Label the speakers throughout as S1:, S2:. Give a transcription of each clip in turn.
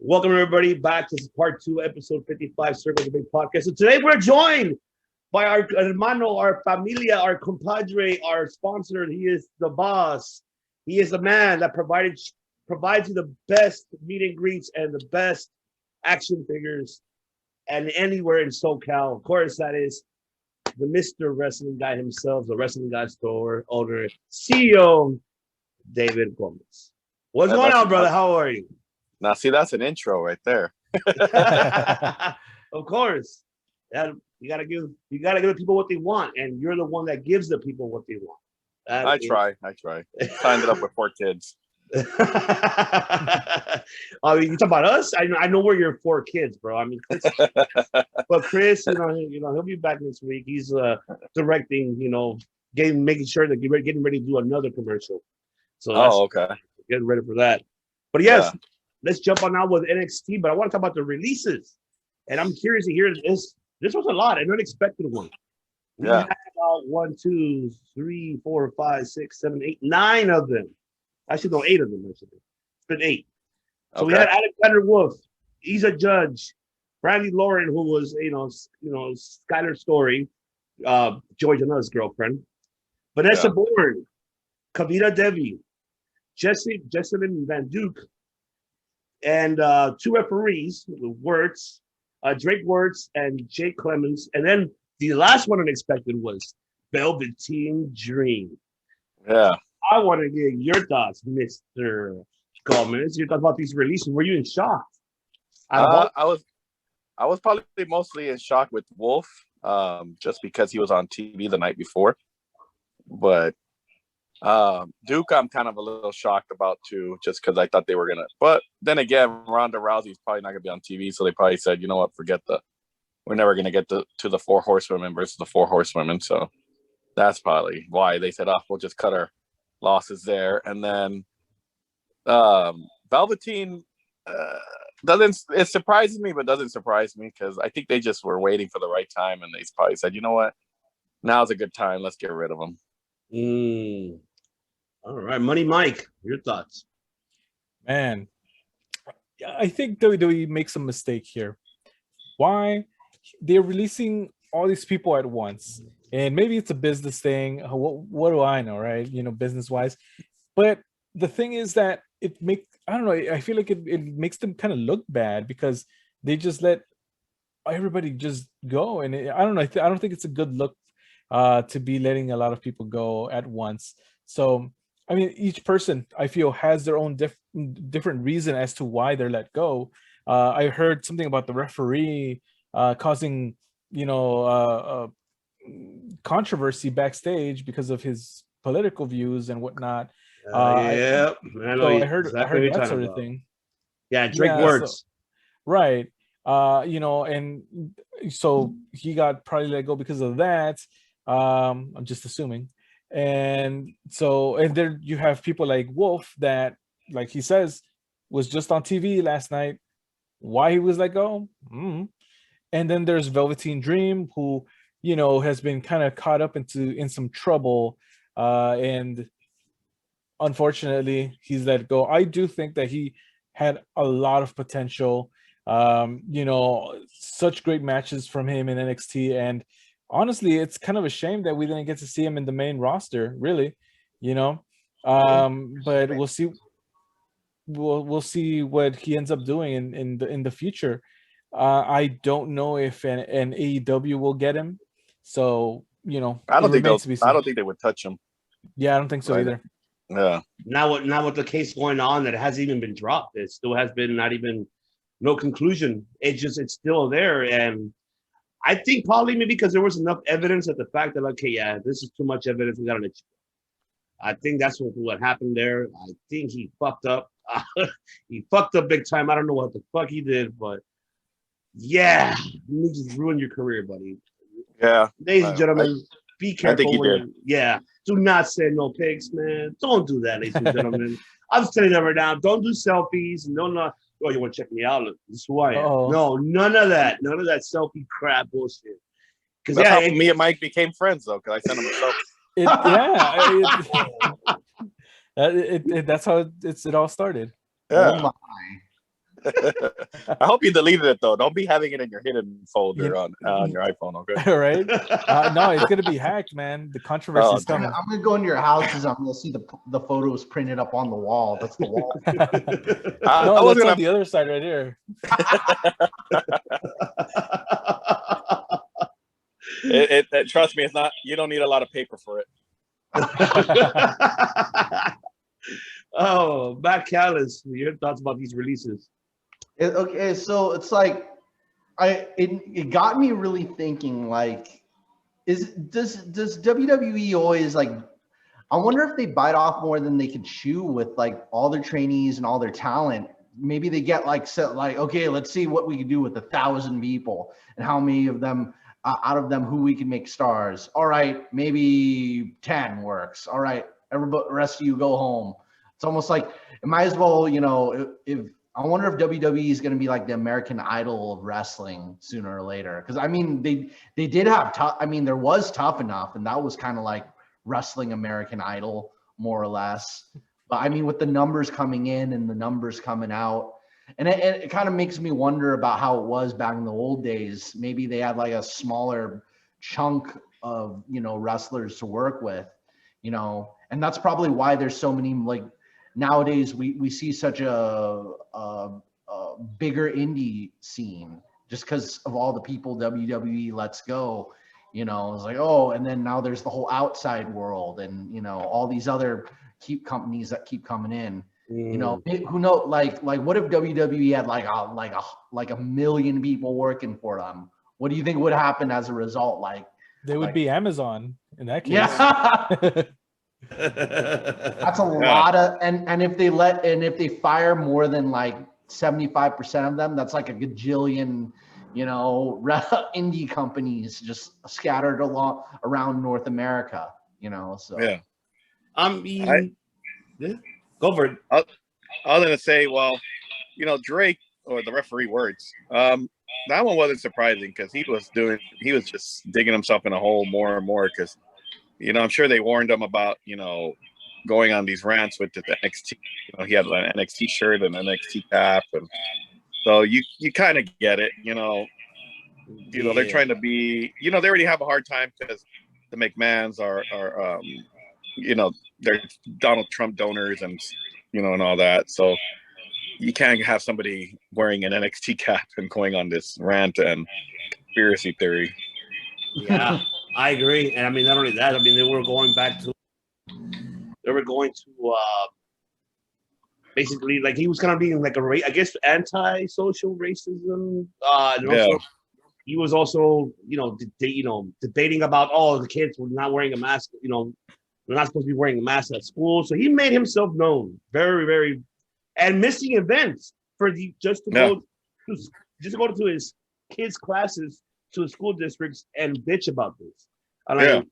S1: Welcome everybody back. This is part 2, episode 55, Circle the Big Podcast. So today we're joined by our hermano, our familia, our compadre, our sponsor. He is the boss. He is the man that provides you the best meet and greets and the best action figures and anywhere in SoCal. Of course, that is the Mr. Wrestling Guy himself, the Wrestling Guy store owner, CEO, David Gomez. What's going on, brother? How are you?
S2: Now, see, that's an intro right there.
S1: Of course, you gotta give the people what they want, and you're the one that gives the people what they want.
S2: I try. Signed it up with 4 kids.
S1: You talk about us? I know we're your 4 kids, bro. I mean, Chris, he'll be back next week. He's directing, making sure that you're getting ready to do another commercial. So
S2: okay,
S1: getting ready for that. But yes. Yeah. Let's jump on now with NXT, but I want to talk about the releases. And I'm curious to hear this. This was a lot, an unexpected one. We had about 1, 2, 3, 4, 5, 6, 7, 8, 9 of them. Actually, no, 8 of them. It's been 8. So we had Alexander Wolf, Isa Judge, Brandy Lauren, who was, Skylar Story, George Another's girlfriend, Vanessa Bourne, Kavita Devi, Jesselyn Van Duke, and 2 referees, Drake Wirtz and Jake Clemens. And then the last one unexpected was Velveteen Dream.
S2: Yeah.
S1: I want to get your thoughts, Mr. Gomez. Your thoughts about these releases. Were you in shock?
S2: I was probably mostly in shock with Wolf, just because he was on TV the night before. But Duke, I'm kind of a little shocked about too, just because I thought they were gonna. But then again, Ronda Rousey's probably not gonna be on TV, so they probably said, you know what, we're never gonna get to the 4 horsewomen versus the 4 horsewomen. So that's probably why they said, we'll just cut our losses there. And then Velveteen it surprises me, but doesn't surprise me because I think they just were waiting for the right time, and they probably said, you know what, now's a good time, let's get rid of them.
S1: All right, Money Mike, your thoughts?
S3: Man, I think WWE makes a mistake here. Why? They're releasing all these people at once, and maybe it's a business thing. What do I know, right? Business-wise. But the thing is that I don't know, I feel like it makes them kind of look bad because they just let everybody just go. And I don't know, I don't think it's a good look to be letting a lot of people go at once. So I mean, each person, I feel, has their own different reason as to why they're let go. I heard something about the referee causing, controversy backstage because of his political views and whatnot.
S1: I
S3: heard that sort of thing.
S1: Yeah, Drake Wirtz.
S3: Right. And so he got probably let go because of that. I'm just assuming. And there you have people like Wolf that, like he says, was just on TV last night. Why he was let go? And then there's Velveteen Dream, who has been kind of caught up in some trouble, and unfortunately he's let go. I do think that he had a lot of potential. Such great matches from him in NXT, and honestly, it's kind of a shame that we didn't get to see him in the main roster, really, but we'll see. We'll see what he ends up doing in the future. I don't know if an AEW will get him. So,
S2: I don't think they would touch him.
S3: Yeah, I don't think so either.
S2: Yeah.
S1: Now with the case going on that hasn't even been dropped, it still has been no conclusion. It's still there, and I think probably maybe because there was enough evidence at the fact that, this is too much evidence, we gotta let you go. I think that's what happened there. I think he fucked up. He fucked up big time. I don't know what the fuck he did, but yeah, you just ruined your career, buddy.
S2: Yeah.
S1: Ladies and gentlemen, be careful.
S2: I think he did.
S1: Do not send no pics, man. Don't do that, ladies and gentlemen. I'm just telling you that right now. Don't do selfies. No. Oh, you want to check me out? Look, this is who I am. No, none of that. None of that selfie crap bullshit.
S2: Because how me and Mike became friends, though, because I sent him a selfie.
S3: That's how it all started.
S2: Yeah. I hope you deleted it though. Don't be having it in your hidden folder on your iPhone. Okay.
S3: Right? No, it's gonna be hacked, man. The controversy is coming.
S4: I'm gonna go into your houses. I'm gonna see the photos printed up on the wall. That's the wall.
S3: No, that's on the other side right here.
S2: Trust me, it's not. You don't need a lot of paper for it.
S1: Oh, Matt Callis, your thoughts about these releases?
S4: Okay, so it's like it got me really thinking. Like, does WWE always like? I wonder if they bite off more than they can chew with like all their trainees and all their talent. Maybe they get like set like, okay, let's see what we can do with 1,000 people and how many of them out of them who we can make stars. All right, maybe 10 works. All right, everybody, rest of you go home. It's almost like it might as well, you know, if I wonder if WWE is going to be like the American Idol of wrestling sooner or later. Because I mean, they did have tough. I mean, there was Tough Enough, and that was kind of like wrestling American Idol more or less. But I mean, with the numbers coming in and the numbers coming out, and it kind of makes me wonder about how it was back in the old days. Maybe they had like a smaller chunk of, you know, wrestlers to work with, you know, and that's probably why there's so many, like nowadays we see such a bigger indie scene just because of all the people WWE lets go, you know. It's like, oh, and then now there's the whole outside world and, you know, all these other companies that keep coming in. You know, who know, like what if WWE had like a million people working for them? What do you think would happen as a result? Like
S3: they would be Amazon in that case.
S4: Yeah. That's a lot of, and if they fire more than like 75% of them, that's like a gajillion, you know, indie companies just scattered around North America, you know. So
S2: yeah,
S1: Go for it.
S2: I was gonna say, well, you know, Drake or the referee words. That one wasn't surprising because he was just digging himself in a hole more and more because, you know, I'm sure they warned him about, you know, going on these rants with the NXT. You know, he had an NXT shirt and an NXT cap, and so you kind of get it. You know, they're trying to be. You know, they already have a hard time because the McMahons are you know, they're Donald Trump donors and, you know, and all that. So you can't have somebody wearing an NXT cap and going on this rant and conspiracy theory.
S1: Yeah, I agree. And I mean, not only that, I mean, they were going to basically, like, he was kind of being like I guess anti-social racism. And also, he was also, you know, debating about, the kids were not wearing a mask, you know, they're not supposed to be wearing a mask at school. So he made himself known very, very, and missing events for just to go to his kids' classes, to his school districts, and bitch about this. And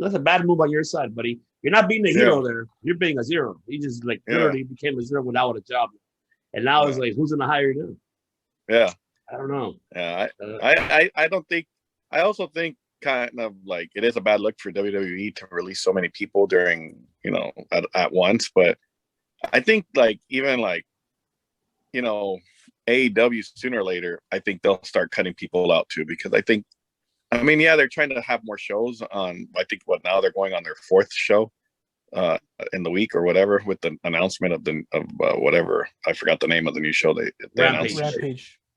S1: that's a bad move on your side, buddy. You're not being a hero there. You're being a zero. He just like literally became a zero without a job. And now it's like, who's gonna hire you?
S2: Yeah.
S1: I don't know.
S2: Yeah. I don't think. I also think kind of like it is a bad look for WWE to release so many people during, you know, at once. But I think like even like, you know, AEW sooner or later, I think they'll start cutting people out too, because I think, I mean, yeah, they're trying to have more shows on. I think now they're going on their 4th show in the week or whatever, with the announcement of whatever, I forgot the name of the new show they announced.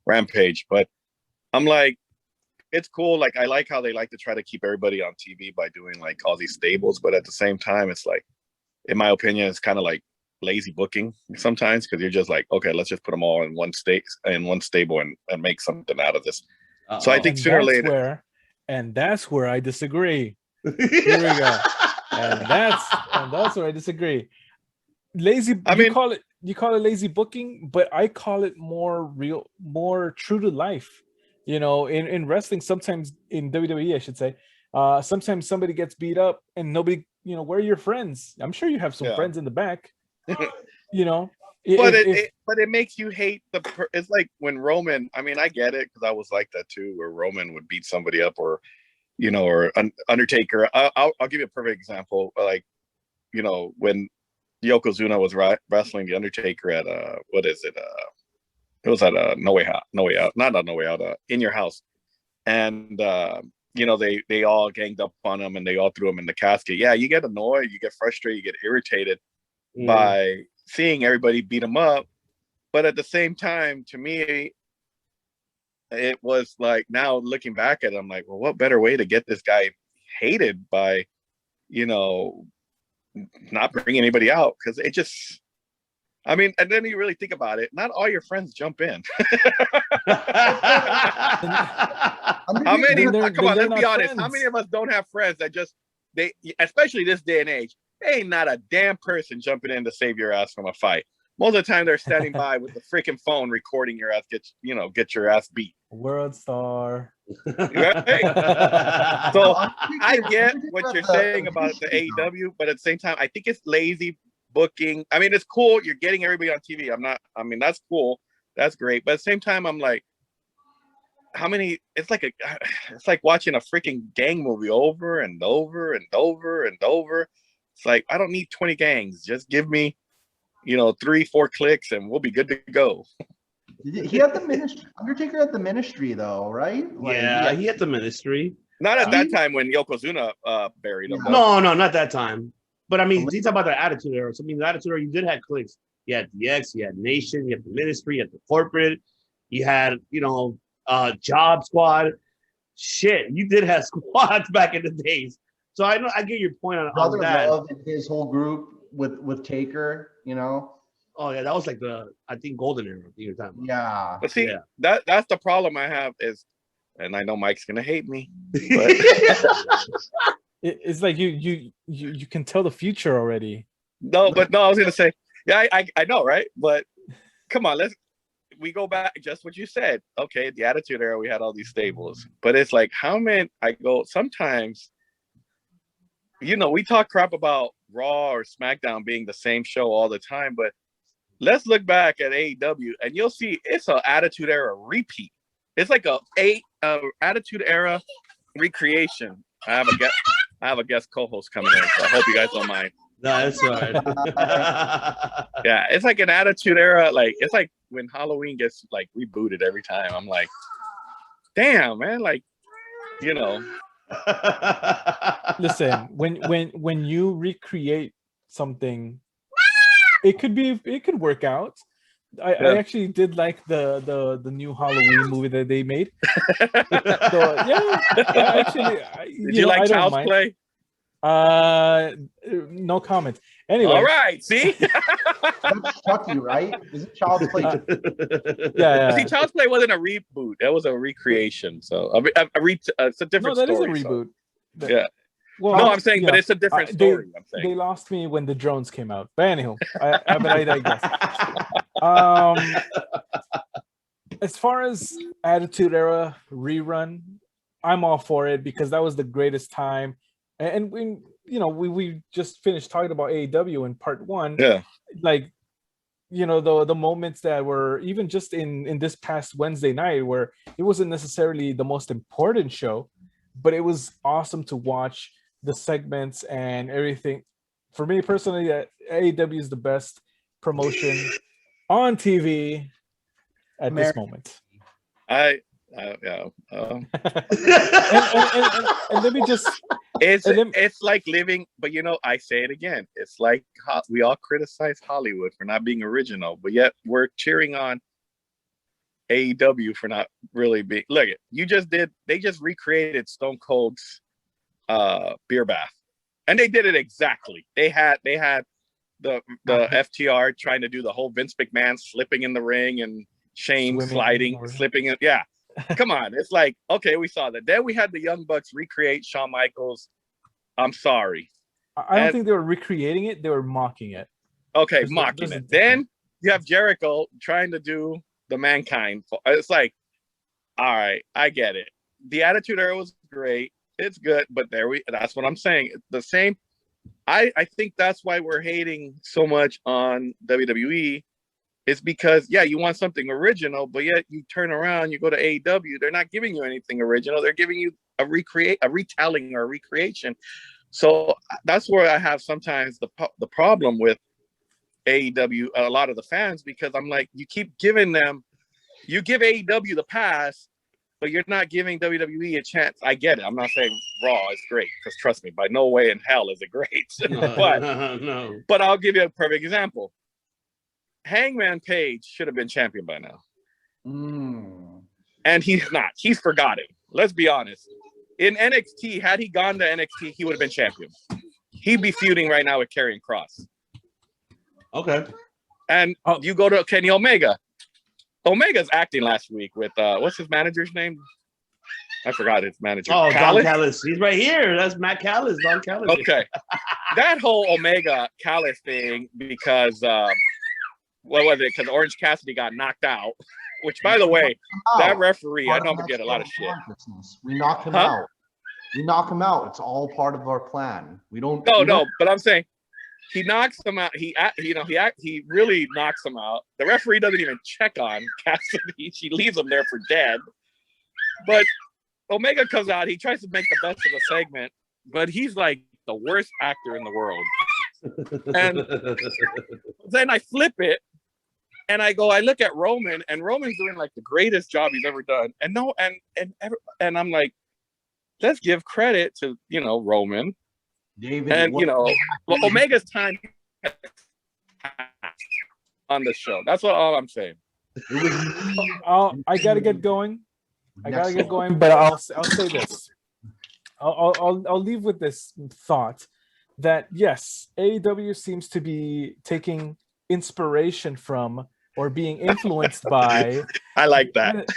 S2: Rampage. But I'm like, it's cool. Like, I like how they like to try to keep everybody on TV by doing like all these stables, but at the same time, it's like, in my opinion, it's kind of like lazy booking sometimes, because you're just like, okay, let's just put them all in one stable and make something out of this. So I think sooner or later.
S3: That's where I disagree. Here we go. And that's where I disagree. Lazy. You call it lazy booking, but I call it more real, more true to life. You know, in wrestling, sometimes in WWE, I should say, sometimes somebody gets beat up and nobody, you know, where are your friends? I'm sure you have some friends in the back. You know,
S2: but it makes you hate it's like when Roman. I mean, I get it, because I was like that too, where Roman would beat somebody up, or, you know, or Undertaker. I'll give you a perfect example. Like, you know, when Yokozuna was wrestling the Undertaker at what is it? It was at No Way Out, not No Way Out, In Your House, and you know, they all ganged up on him and they all threw him in the casket. Yeah, you get annoyed, you get frustrated, you get irritated by seeing everybody beat him up, but at the same time, to me, it was like, now looking back at it, I'm like, well, what better way to get this guy hated by, you know, not bringing anybody out? Because it just, I mean, and then you really think about it, not all your friends jump in. How many, come on, let's be honest, friends. How many of us don't have friends that just, they, especially this day and age, ain't not a damn person jumping in to save your ass from a fight. Most of the time they're standing by with the freaking phone recording your ass, get your ass beat.
S3: World star.
S2: Right? So I get what you're saying about the AEW, but at the same time, I think it's lazy booking. I mean, it's cool. You're getting everybody on TV. I mean, that's cool. That's great. But at the same time, I'm like, how many, it's like watching a freaking gang movie over and over and over and over. It's like, I don't need 20 gangs. Just give me, 3-4 clicks and we'll be good to go.
S4: He had the ministry. Undertaker had the ministry, though, right?
S1: Like, he had the ministry.
S2: Not at that time when Yokozuna buried him.
S1: No, not that time. But I mean, you talk about the Attitude Era. So I mean, the Attitude Era, you did have clicks. You had DX, you had Nation, you had the ministry, you had the corporate, you had, Job Squad. Shit, you did have squads back in the days. So I get your point on that.
S4: Love and his whole group with Taker,
S1: Oh yeah, that was like I think golden era you're talking about.
S4: Yeah.
S2: But see, that's the problem I have is, and I know Mike's gonna hate me, but
S3: it's like you can tell the future already.
S2: No, I was gonna say, yeah, I know, right? But come on, we go back just what you said. Okay, the Attitude Era, we had all these stables, but it's like sometimes, we talk crap about Raw or SmackDown being the same show all the time, but let's look back at AEW and you'll see it's an Attitude Era repeat. It's like a Attitude Era recreation. I have a guest co-host coming in, so I hope you guys don't mind.
S1: No, that's all right.
S2: Yeah, it's like an Attitude Era. Like, it's like when Halloween gets like rebooted every time. I'm like, damn, man, like,
S3: Listen, when you recreate something, it could work out. I actually did like the new Halloween movie that they made. So yeah, actually,
S2: did you like Child's Play?
S3: No comment. Anyway,
S2: all right. See,
S4: that's Chucky, right? Is it Child's Play?
S3: Yeah.
S2: See, Child's Play wasn't a reboot; that was a recreation. So it's a different.
S3: No, that
S2: story,
S3: is a reboot.
S2: So. Yeah.
S3: Well,
S2: no, I'm saying, but it's a different story. I'm saying.
S3: They lost me when the drones came out. But anyhow, I digress. As far as Attitude Era rerun, I'm all for it because that was the greatest time. And we just finished talking about AEW in part 1.
S2: Yeah.
S3: Like, the moments that were even just in this past Wednesday night where it wasn't necessarily the most important show, but it was awesome to watch the segments and everything. For me personally, AEW is the best promotion on TV at this moment.
S2: Yeah.
S3: and let me just.
S2: It's like living, but I say it again. It's like we all criticize Hollywood for not being original, but yet we're cheering on AEW for not really being. Look, they just recreated Stone Cold's beer bath, and they did it exactly. They had the FTR trying to do the whole Vince McMahon slipping in the ring and Shane slipping in. Yeah, come on. It's like, okay, we saw that. Then we had the Young Bucks recreate Shawn Michaels. I'm sorry.
S3: I don't think they were recreating it. They were mocking it.
S2: Okay, mocking it. Then you have Jericho trying to do the Mankind. It's like, all right, I get it. The Attitude Era was great. It's good, but that's what I'm saying. The same. I think that's why we're hating so much on WWE. It's because, you want something original, but yet you turn around, you go to AEW, they're not giving you anything original. They're giving you a retelling or a recreation. So that's where I have sometimes the problem with AEW, a lot of the fans, because I'm like, you keep giving them you give AEW the pass, but you're not giving WWE a chance. I get it. I'm not saying Raw is great, because trust me, by no way in hell is it great. But I'll give you a perfect example. Hangman Page should have been champion by now. And he's not. He's forgotten. Let's be honest. In NXT, had he gone to NXT, he would have been champion. He'd be feuding right now with Karrion Kross.
S1: Okay.
S2: And you go to Kenny Omega. Omega's acting last week with what's his manager's name? I forgot his manager.
S1: Oh, Callis? Don Callis. He's right here. That's Matt Callis. Don Callis.
S2: Okay. That whole Omega Callis thing, because what was it? Because Orange Cassidy got knocked out. Which, by the way, that referee, I know I'm gonna get a lot of shit.
S4: We knock him out. We knock him out. It's all part of our plan. We don't.
S2: No. But I'm saying he knocks him out. He really knocks him out. The referee doesn't even check on Cassidy. She leaves him there for dead. But Omega comes out. He tries to make the best of the segment, but he's like the worst actor in the world. And then I flip it. And I look at Roman, and Roman's doing like the greatest job he's ever done. And I'm like, let's give credit to, Roman.
S4: David,
S2: and Omega's time on the show. That's all I'm saying.
S3: I gotta get going. But I'll say this. I'll leave with this thought that yes, AEW seems to be taking inspiration from or being influenced by
S2: I like that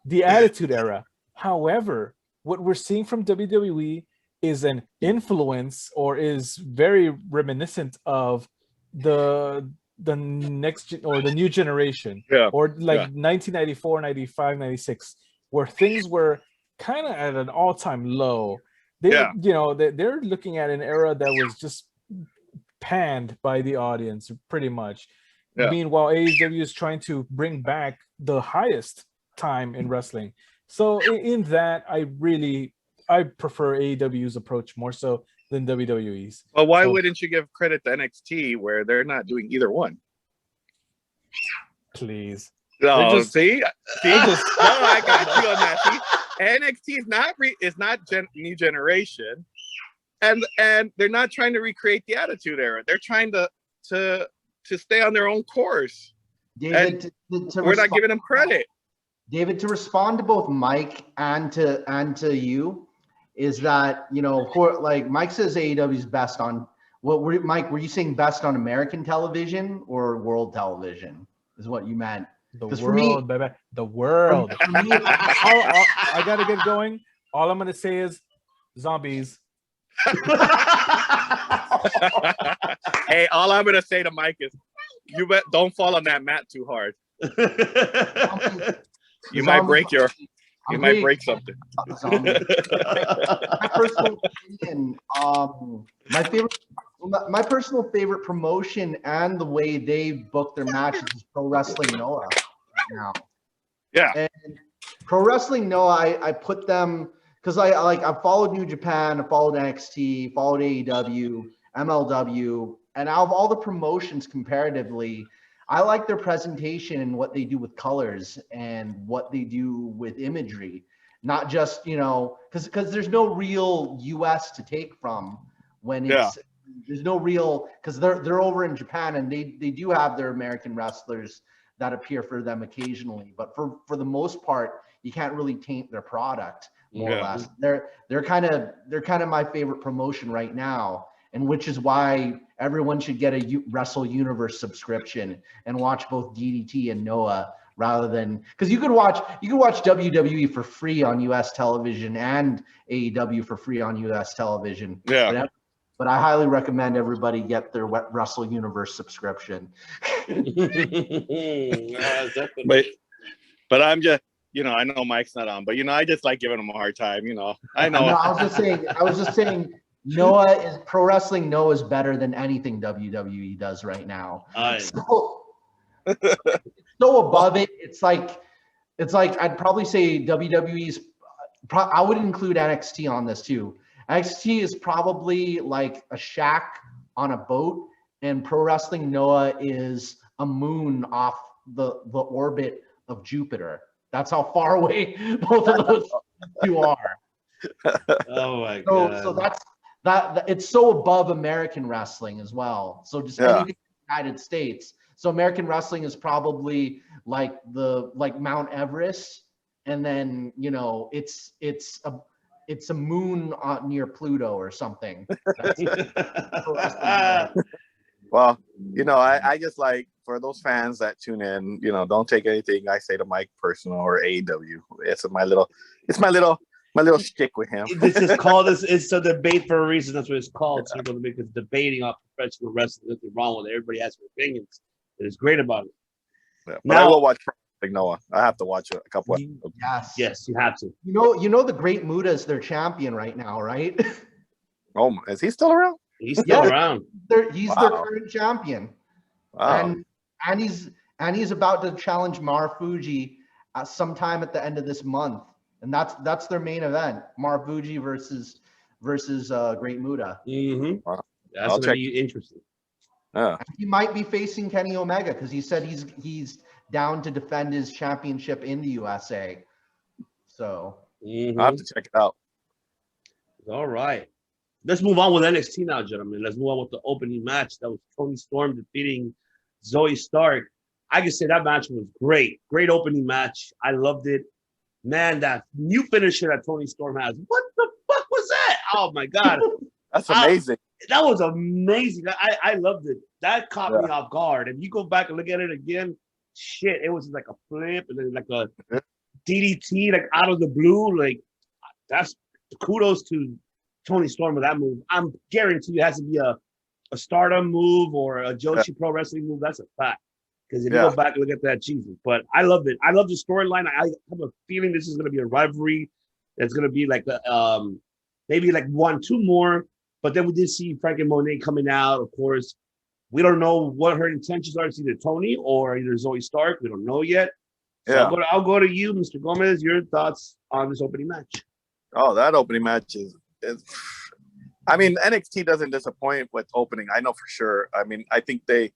S3: the Attitude Era. However, what we're seeing from WWE is an influence, or is very reminiscent of the next or the new generation, or like 1994, 95, 96, where things were kind of at an all-time low. They're looking at an era that was just panned by the audience pretty much. Meanwhile, AEW is trying to bring back the highest time in wrestling. So in that, I prefer AEW's approach more so than WWE's.
S2: Well, why wouldn't you give credit to NXT, where they're not doing either one?
S3: Please.
S2: No, see, I got you on that. See, NXT is not new generation, and they're not trying to recreate the Attitude Era. They're trying to stay on their own course.
S4: David,
S2: we're not giving them credit.
S4: David, to respond to both Mike and to you, is that like Mike says AEW is best on Mike, were you saying best on American television or world television? Is what you meant?
S3: The world, baby. The world. For me, I gotta get going. All I'm gonna say is zombies.
S2: Hey, all I'm gonna say to Mike is, don't fall on that mat too hard. You might break something.
S4: My personal opinion, my personal favorite promotion and the way they book their matches is Pro Wrestling Noah right now.
S2: Yeah.
S4: And Pro Wrestling Noah, I put them because I followed New Japan, I followed NXT, followed AEW, MLW, and out of all the promotions comparatively, I like their presentation and what they do with colors and what they do with imagery. Not just, because there's no real US to take from when there's no real, because they're over in Japan and they do have their American wrestlers that appear for them occasionally, but for the most part, you can't really taint their product more or less. They're kind of my favorite promotion right now, and which is why everyone should get a Wrestle Universe subscription and watch both DDT and Noah, rather than, because you could watch WWE for free on US television and AEW for free on US television.
S2: Yeah.
S4: But I highly recommend everybody get their Wrestle Universe subscription.
S2: But I'm just, I know Mike's not on, but I just like giving him a hard time. I know.
S4: No, I was just saying. Pro Wrestling Noah is better than anything WWE does right now. So above it, it's like I'd probably say WWE's. I would include NXT on this too. NXT is probably like a shack on a boat, and Pro Wrestling Noah is a moon off the orbit of Jupiter. That's how far away both of those two are.
S1: Oh my god!
S4: So that it's so above American wrestling as well. So just anything in the United States. So American wrestling is probably like Mount Everest, and then it's a moon near Pluto or something.
S2: Well, I just like, for those fans that tune in, don't take anything I say to Mike personal or AEW. It's my little shtick with him.
S1: This is called it's a debate for a reason. That's what it's called. So because debating on professional wrestling, nothing wrong with it. Everybody has their opinions. It is great about it.
S2: Yeah, but now, I will watch Noah. I have to watch a couple.
S4: Yes,
S1: you have to.
S4: You know the Great Muta is their champion right now, right?
S2: Oh, is he still around?
S1: He's still around.
S4: He's their current champion. Wow. And he's about to challenge Marufuji sometime at the end of this month, and that's their main event: Marufuji versus Great Muta.
S1: Mm-hmm. Wow. That's gonna be interesting.
S2: Yeah.
S4: He might be facing Kenny Omega because he said he's down to defend his championship in the USA. So
S2: I'll have to check it out.
S1: All right. Let's move on with NXT now, gentlemen. Let's move on with the opening match. That was Toni Storm defeating Zoe Stark. I can say that match was great. Great opening match. I loved it. Man, that new finisher that Toni Storm has. What the fuck was that? Oh, my God.
S2: That's amazing.
S1: That was amazing. I loved it. That caught me off guard. If you go back and look at it again, shit, it was like a flip and then like a DDT, like out of the blue. Like, that's kudos to Toni Storm with that move. I'm guaranteed it has to be a Stardom move or a Joshi Pro Wrestling move. That's a fact. Because if you go back and look at that, Jesus. But I loved it. I love the storyline. I have a feeling this is going to be a rivalry. That's going to be like maybe like 1-2 more. But then we did see Frank and Monet coming out. Of course, we don't know what her intentions are. It's either Toni or either Zoe Stark. We don't know yet. So I'll go to you, Mr. Gomez. Your thoughts on this opening match?
S2: Oh, that opening match is I mean, NXT doesn't disappoint with opening. I know for sure. I mean, I think they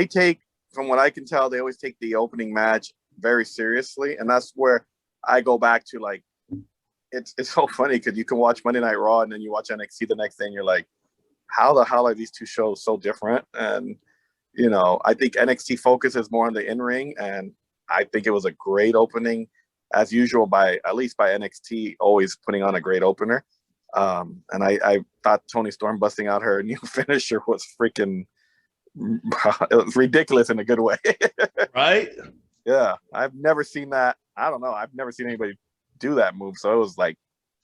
S2: take, from what I can tell, they always take the opening match very seriously. And that's where I go back to, like, it's so funny because you can watch Monday Night Raw and then you watch NXT the next day and you're like, how the hell are these two shows so different? And, I think NXT focuses more on the in-ring, and I think it was a great opening, as usual, at least by NXT, always putting on a great opener. And I thought Toni Storm busting out her new finisher was freaking, it was ridiculous in a good way.
S1: Right?
S2: Yeah. I've never seen that. I don't know. I've never seen anybody do that move. So it was like,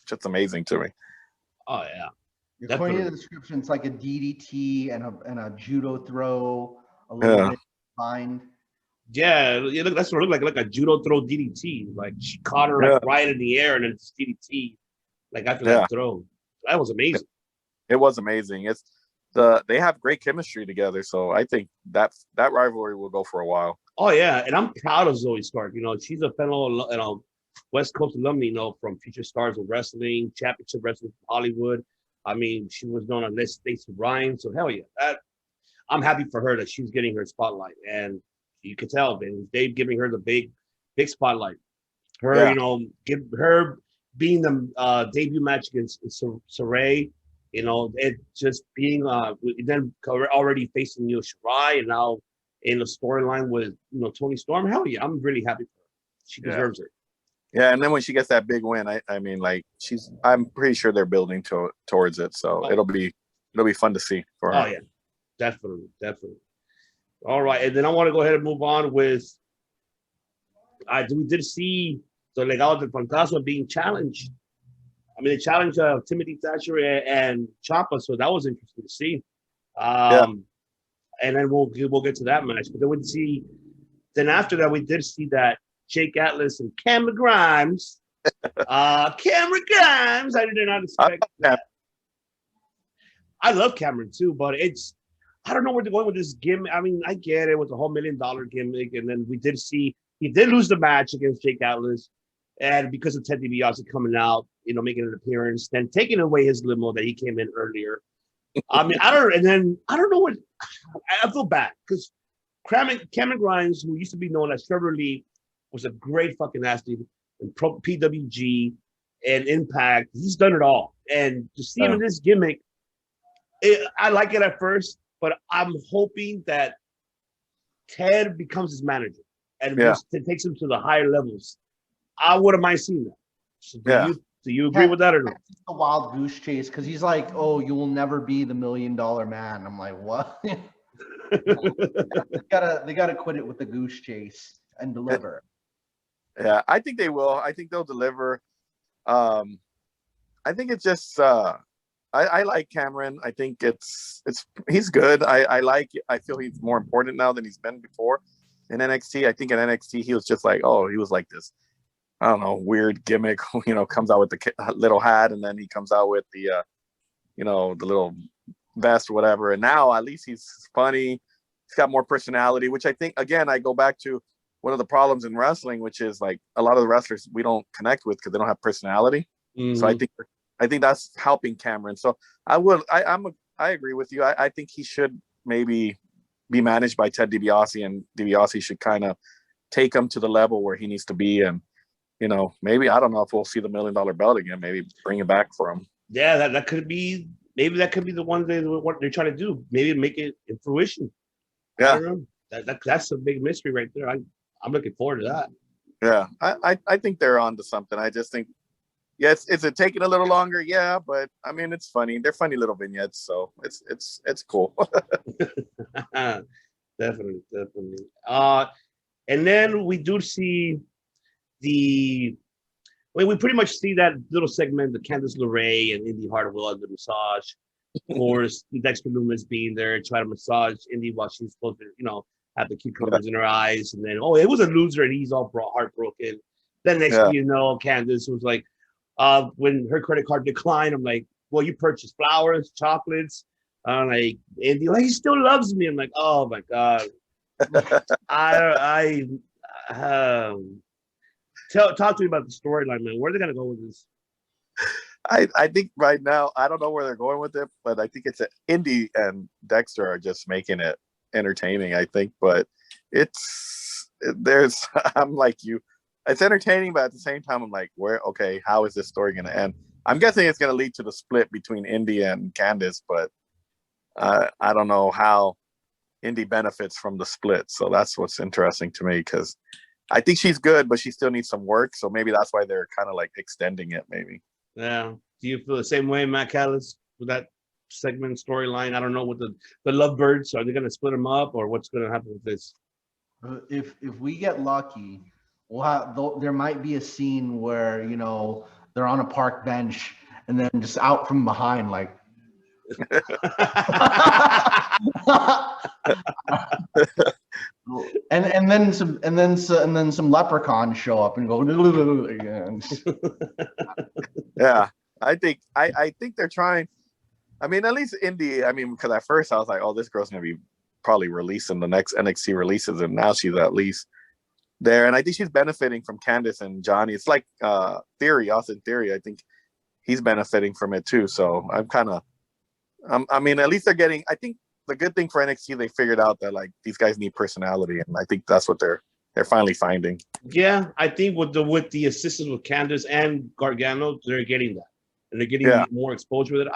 S2: just amazing to me.
S1: Oh, yeah.
S4: According to the description, it's like a DDT and a judo throw, a little bit combined.
S1: Yeah, that's what it looked like a judo throw DDT. Like she caught her like right in the air and then it's DDT. Like after that throw. That was amazing.
S2: It was amazing. They have great chemistry together, so I think that rivalry will go for a while.
S1: Oh yeah, and I'm proud of Zoe Stark. She's a fellow West Coast alumni, from Future Stars of Wrestling, Championship Wrestling from Hollywood. I mean, she was known on Les States of Ryan, so hell yeah. I'm happy for her that she's getting her spotlight, and you can tell, man, Dave giving her the big spotlight. Her, give her being the debut match against Saray, it just being then already facing Io Shirai, and now in the storyline with Toni Storm. Hell yeah, I'm really happy for her. She deserves it.
S2: Yeah, and then when she gets that big win, I mean, like I'm pretty sure they're building towards it, so it'll be fun to see for her.
S1: Oh yeah, definitely. All right, and then I want to go ahead and move on with. We did see the Legado del Fantasma being challenged. I mean, they challenged Timothy Thatcher and Ciampa, so that was interesting to see. And then we'll get to that match. But then after that, we did see that Jake Atlas and Cameron Grimes. I did not expect that. I love Cameron too, but I don't know where they're going with this gimmick. I mean, I get it with the whole $1 million gimmick, and then we did see he did lose the match against Jake Atlas, and because of Ted DiBiase coming out, making an appearance, then taking away his limo that he came in earlier. I mean, I don't know what I feel bad because Cameron Grimes, who used to be known as Trevor Lee, was a great fucking athlete in PWG and Impact. He's done it all. And to see him in this gimmick, I like it at first, but I'm hoping that Ted becomes his manager and takes him to the higher levels. I wouldn't mind seeing that. So do you agree with that or not?
S4: It's a wild goose chase because he's like, "Oh, you will never be the $1 million man." I'm like, "What?" they gotta quit it with the goose chase and deliver.
S2: Yeah, I think they will. I think they'll deliver. I think it's just I like Cameron. I think he's good. I feel he's more important now than he's been before in NXT. I think in NXT he was just like, he was like this, I don't know, weird gimmick, comes out with the little hat and then he comes out with the the little vest or whatever. And now at least he's funny. He's got more personality, which I think, again, I go back to one of the problems in wrestling, which is like a lot of the wrestlers we don't connect with because they don't have personality. Mm-hmm. So I think that's helping Cameron. So I agree with you. I think he should maybe be managed by Ted DiBiase, and DiBiase should kind of take him to the level where he needs to be. And, maybe, I don't know if we'll see the $1 million belt again, maybe bring it back for him.
S1: Yeah, that could be, maybe that could be the one what they're trying to do. Maybe make it in fruition.
S2: Yeah.
S1: I don't know. That's a big mystery right there. I'm looking forward to that.
S2: Yeah, I think they're on to something. I just think, is it taking a little longer? Yeah, but I mean, it's funny. They're funny little vignettes, so it's cool.
S1: Definitely. And then we do see we pretty much see that little segment, the Candice LeRae and Indy Hartwell at the massage. Of course, Dexter Lumis being there, trying to massage Indy while she's supposed to, have the cucumbers in her eyes. And then, it was a loser and he's all heartbroken. Then next thing you know, Candice was like, when her credit card declined, I'm like, well, you purchased flowers, chocolates. I'm like, Indy, he still loves me. I'm like, oh my God. Talk to me about the storyline, man. Where are they gonna go with this?
S2: I think right now, I don't know where they're going with it, but I think it's Indy and Dexter are just making it entertaining, I think. But I'm like you. It's entertaining, but at the same time, I'm like, how is this story gonna end? I'm guessing it's gonna lead to the split between Indy and Candice, but I don't know how Indy benefits from the split. So that's what's interesting to me, because I think she's good, but she still needs some work. So maybe that's why they're kind of like extending it, maybe.
S1: Yeah. Do you feel the same way, Matt Callis, with that segment storyline? I don't know, with the Lovebirds. Are they going to split them up, or what's going to happen with this?
S4: If we get lucky, there might be a scene where, they're on a park bench and then just out from behind, like. and then some leprechauns show up and go again.
S2: Yeah, I think they're trying. I mean, at least Indy. I mean, because at first I was like, this girl's gonna be probably releasing the next NXT releases, and now she's at least there. And I think she's benefiting from Candice and Johnny. It's like Austin Theory. I think he's benefiting from it too. So I'm kind of. I mean, at least they're getting. I think the good thing for NXT, they figured out that like these guys need personality, and I think that's what they're finally finding. Yeah,
S1: I think with the assistance with Candice and Gargano, they're getting that, and they're getting more exposure with it.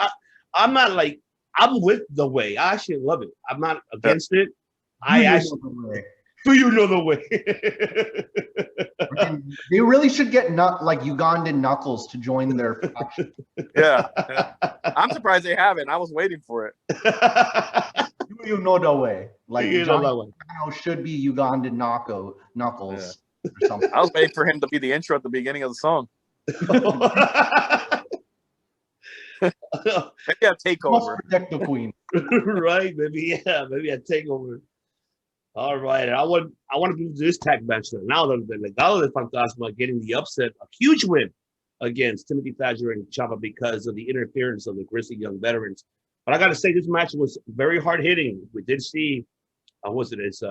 S1: I'm not like I'm with the way. I actually love it. I'm not against it. Do you know the way?
S4: They really should get Ugandan Knuckles to join their faction.
S2: Yeah. I'm surprised they haven't. I was waiting for it.
S4: You know the way. Johnny should be Ugandan Knuckles or something.
S2: I was waiting for him to be the intro at the beginning of the song. Maybe a takeover.
S4: Must protect the queen.
S1: Right? Maybe a takeover. All right, I want to do this tag match now. The Legado de Fantasma getting the upset, a huge win against Timothy Thatcher and Ciampa because of the interference of the grisly young veterans. But I got to say, this match was very hard hitting. We did see, what's his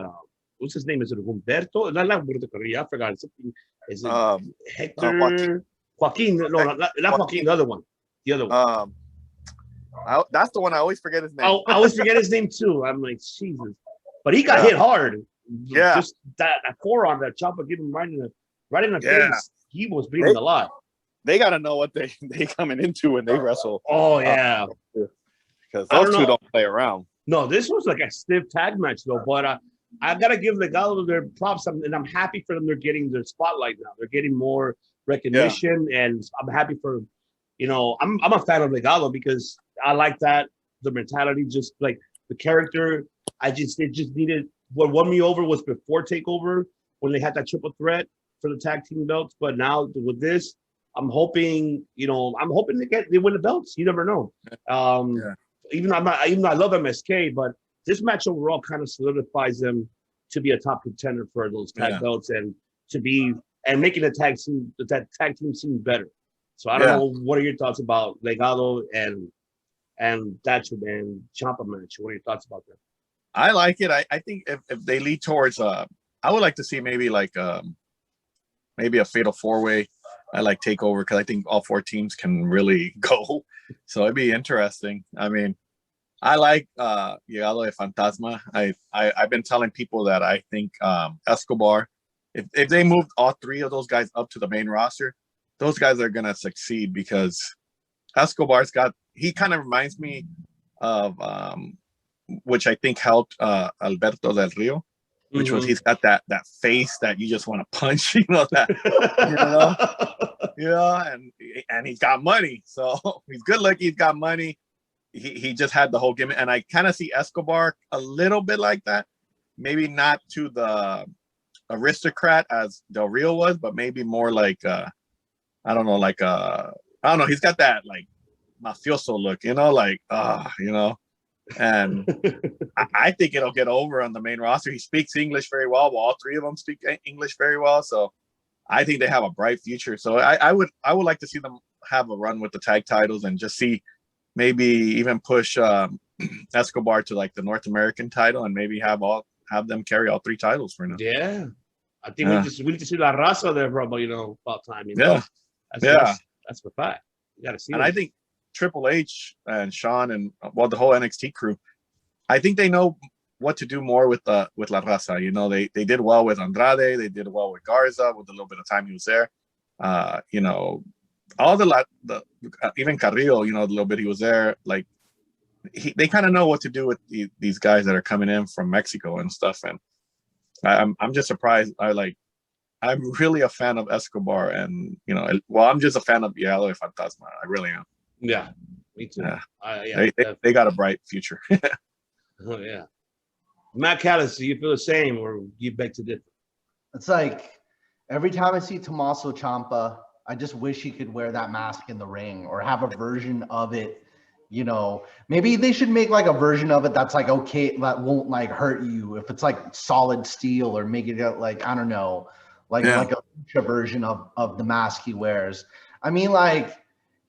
S1: name? Is it Humberto? I forgot. Is it Hector? Joaquin? No, not Joaquin. The other one.
S2: That's the one I always forget his name.
S1: I always forget his name too. I'm like, Jesus. but he got hit hard.
S2: Yeah,
S1: just that forearm that Ciampa gave him right in the face. He was bleeding a lot.
S2: They got to know what they coming into when they wrestle.
S1: Oh yeah,
S2: because those two don't play around.
S1: No, this was like a stiff tag match though. But I gotta give Legado their props, and I'm happy for them. They're getting their spotlight now. They're getting more recognition, and I'm happy for. I'm a fan of Legado because I like that the mentality, just like the character. It just needed. What won me over was before Takeover when they had that triple threat for the tag team belts. But now with this, I'm hoping they win the belts. You never know. Even though I love MSK, but this match overall kind of solidifies them to be a top contender for those tag belts and making the tag team seem better. So I don't know. What are your thoughts about Legado and Dacho and Ciampa match? What are your thoughts about that?
S2: I like it. I think if they lead towards I would like to see maybe like maybe a fatal four-way. I like Takeover because I think all four teams can really go. So it'd be interesting. I mean, I like Legado de Fantasma. I've been telling people that I think Escobar, if they moved all three of those guys up to the main roster, those guys are gonna succeed because Escobar's he kind of reminds me of which I think helped Alberto Del Rio, which was he's got that face that you just want to punch, and he's got money, so he's good looking, he's got money. He just had the whole gimmick, and I kind of see Escobar a little bit like that. Maybe not to the aristocrat as Del Rio was, but maybe more like I don't know. He's got that like mafioso look, and I think it'll get over on the main roster. He speaks English very well. All three of them speak English very well, so I think they have a bright future. So I would like to see them have a run with the tag titles and just see maybe even push Escobar to like the North American title and maybe have them carry all three titles for now.
S1: Yeah, I think we need to see La Raza there, bro. About time. That's the fact. You got to see.
S2: And I think Triple H and Shawn and the whole NXT crew, I think they know what to do more with La Raza. They did well with Andrade, they did well with Garza with the little bit of time he was there. All the even Carrillo, the little bit he was there, like they kind of know what to do with these guys that are coming in from Mexico and stuff. And I'm just surprised. I'm really a fan of Escobar, and I'm just a fan of Legado de Fantasma. I really am.
S1: Yeah, me too.
S2: They got a bright future.
S1: Oh yeah. Matt Callis, do you feel the same, or you beg to differ?
S4: It's like every time I see Tommaso Ciampa, I just wish he could wear that mask in the ring or have a version of it. Maybe they should make like a version of it that's like okay, that won't like hurt you if it's like solid steel, or make it like I don't know, like a lucha version of the mask he wears. I mean, like.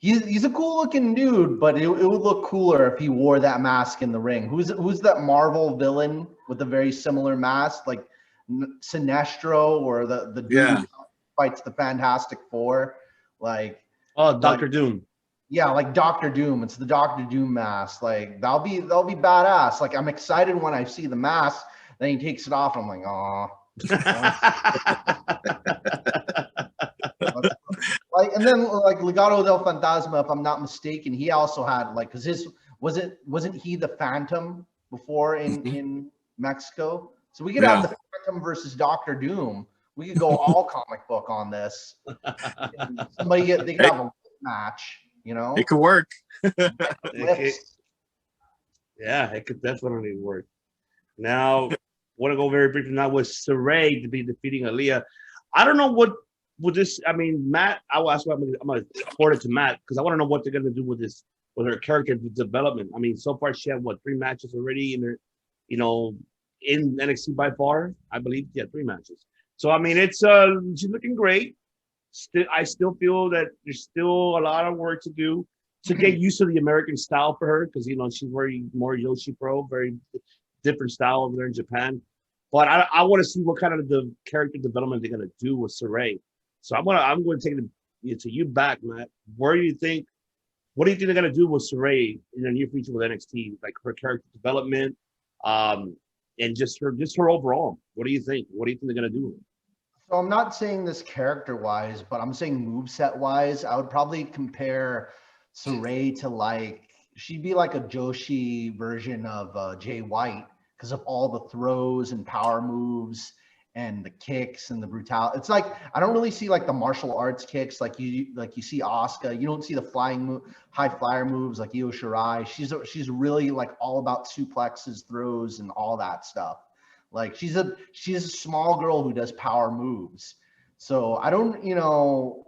S4: He's a cool looking dude, but it would look cooler if he wore that mask in the ring. Who's that Marvel villain with a very similar mask, like Sinestro, or the dude who fights the Fantastic Four, like
S1: Dr. Doom.
S4: Yeah, like Dr. Doom. It's the Dr. Doom mask. Like that'll be badass. Like I'm excited when I see the mask. Then he takes it off. I'm like, oh. And then Legado del Fantasma, if I'm not mistaken, he also had because wasn't he the Phantom before in Mexico? So we could have the Phantom versus Doctor Doom. We could go all comic book on this. They could have a match.
S2: It could work.
S1: Yeah, it could definitely work. Now, I want to go very briefly now with Saray to be defeating Aaliyah. I don't know what. With this, I mean, Matt, I'm gonna forward it to Matt because I want to know what they're gonna do with her character development. I mean, so far she had 3 matches already in her, in NXT by far, I believe. Yeah, 3 matches. So I mean, it's she's looking great. I still feel that there's still a lot of work to do to get used to the American style for her because she's very more Yoshi Pro, very different style over there in Japan. But I want to see what kind of the character development they're gonna do with Saray. So I'm going to take it to you back, Matt. What do you think they're going to do with Saray in the near future with NXT? Like her character development, and just her overall. What do you think? What do you think they're gonna do?
S4: So I'm not saying this character-wise, but I'm saying moveset-wise. I would probably compare Saray to like, she'd be like a Joshi version of Jay White because of all the throws and power moves and the kicks and the brutality. It's like, I don't really see like the martial arts kicks like you see Asuka. You don't see the flying high flyer moves like Io Shirai. She's really like all about suplexes, throws, and all that stuff. Like she's a small girl who does power moves. So I don't know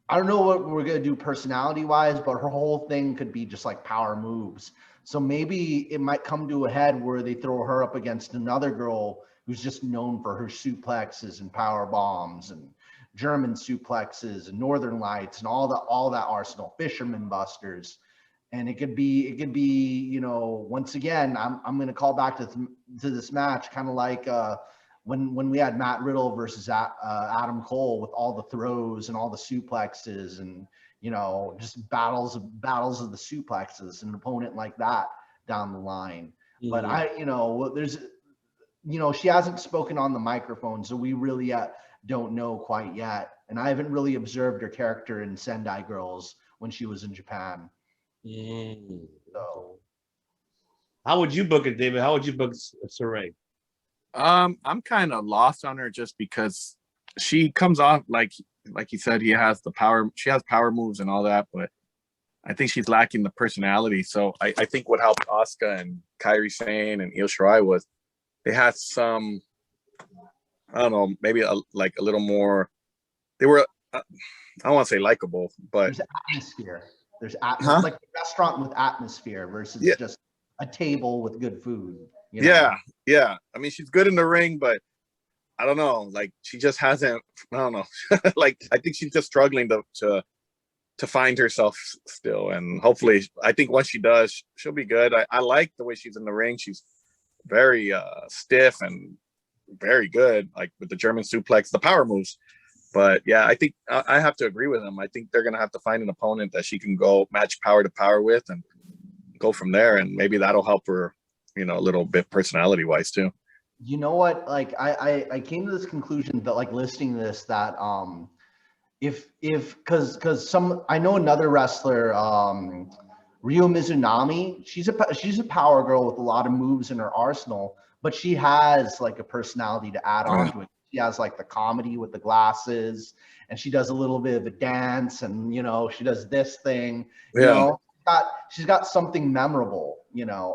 S4: what we're gonna do personality wise, but her whole thing could be just like power moves. So maybe it might come to a head where they throw her up against another girl who's just known for her suplexes and power bombs and German suplexes and Northern Lights and all that arsenal, Fisherman Busters. And it could be, once again, I'm going to call back to this match, kind of like when we had Matt Riddle versus Adam Cole with all the throws and all the suplexes and, just battles of the suplexes, an opponent like that down the line. Mm-hmm. But she hasn't spoken on the microphone, so we really don't know quite yet. And I haven't really observed her character in Sendai Girls when she was in Japan. So,
S1: how would you book it, David? How would you book Saray?
S2: I'm kind of lost on her just because she comes off like you said, she has power moves and all that, but I think she's lacking the personality. So I think what helped Asuka and Kairi Sane and Io Shirai was they had some, I don't know, maybe a little more. They were, I don't want to say likable, but
S4: there's atmosphere. There's like a restaurant with atmosphere versus just a table with good food.
S2: Yeah. I mean, she's good in the ring, but I don't know. Like, she just hasn't. I don't know. Like, I think she's just struggling to find herself still. And hopefully, I think once she does, she'll be good. I like the way she's in the ring. She's very stiff and very good, like with the German suplex, the power moves. But yeah, I think I have to agree with him. I think they're going to have to find an opponent that she can go match power to power with and go from there. And maybe that'll help her, a little bit personality wise too.
S4: You know what? Like I came to this conclusion that like listing this, that because I know another wrestler, Ryo Mizunami, she's a power girl with a lot of moves in her arsenal, but she has like a personality to add on to it. She has like the comedy with the glasses, and she does a little bit of a dance, and she does this thing. She's got something memorable,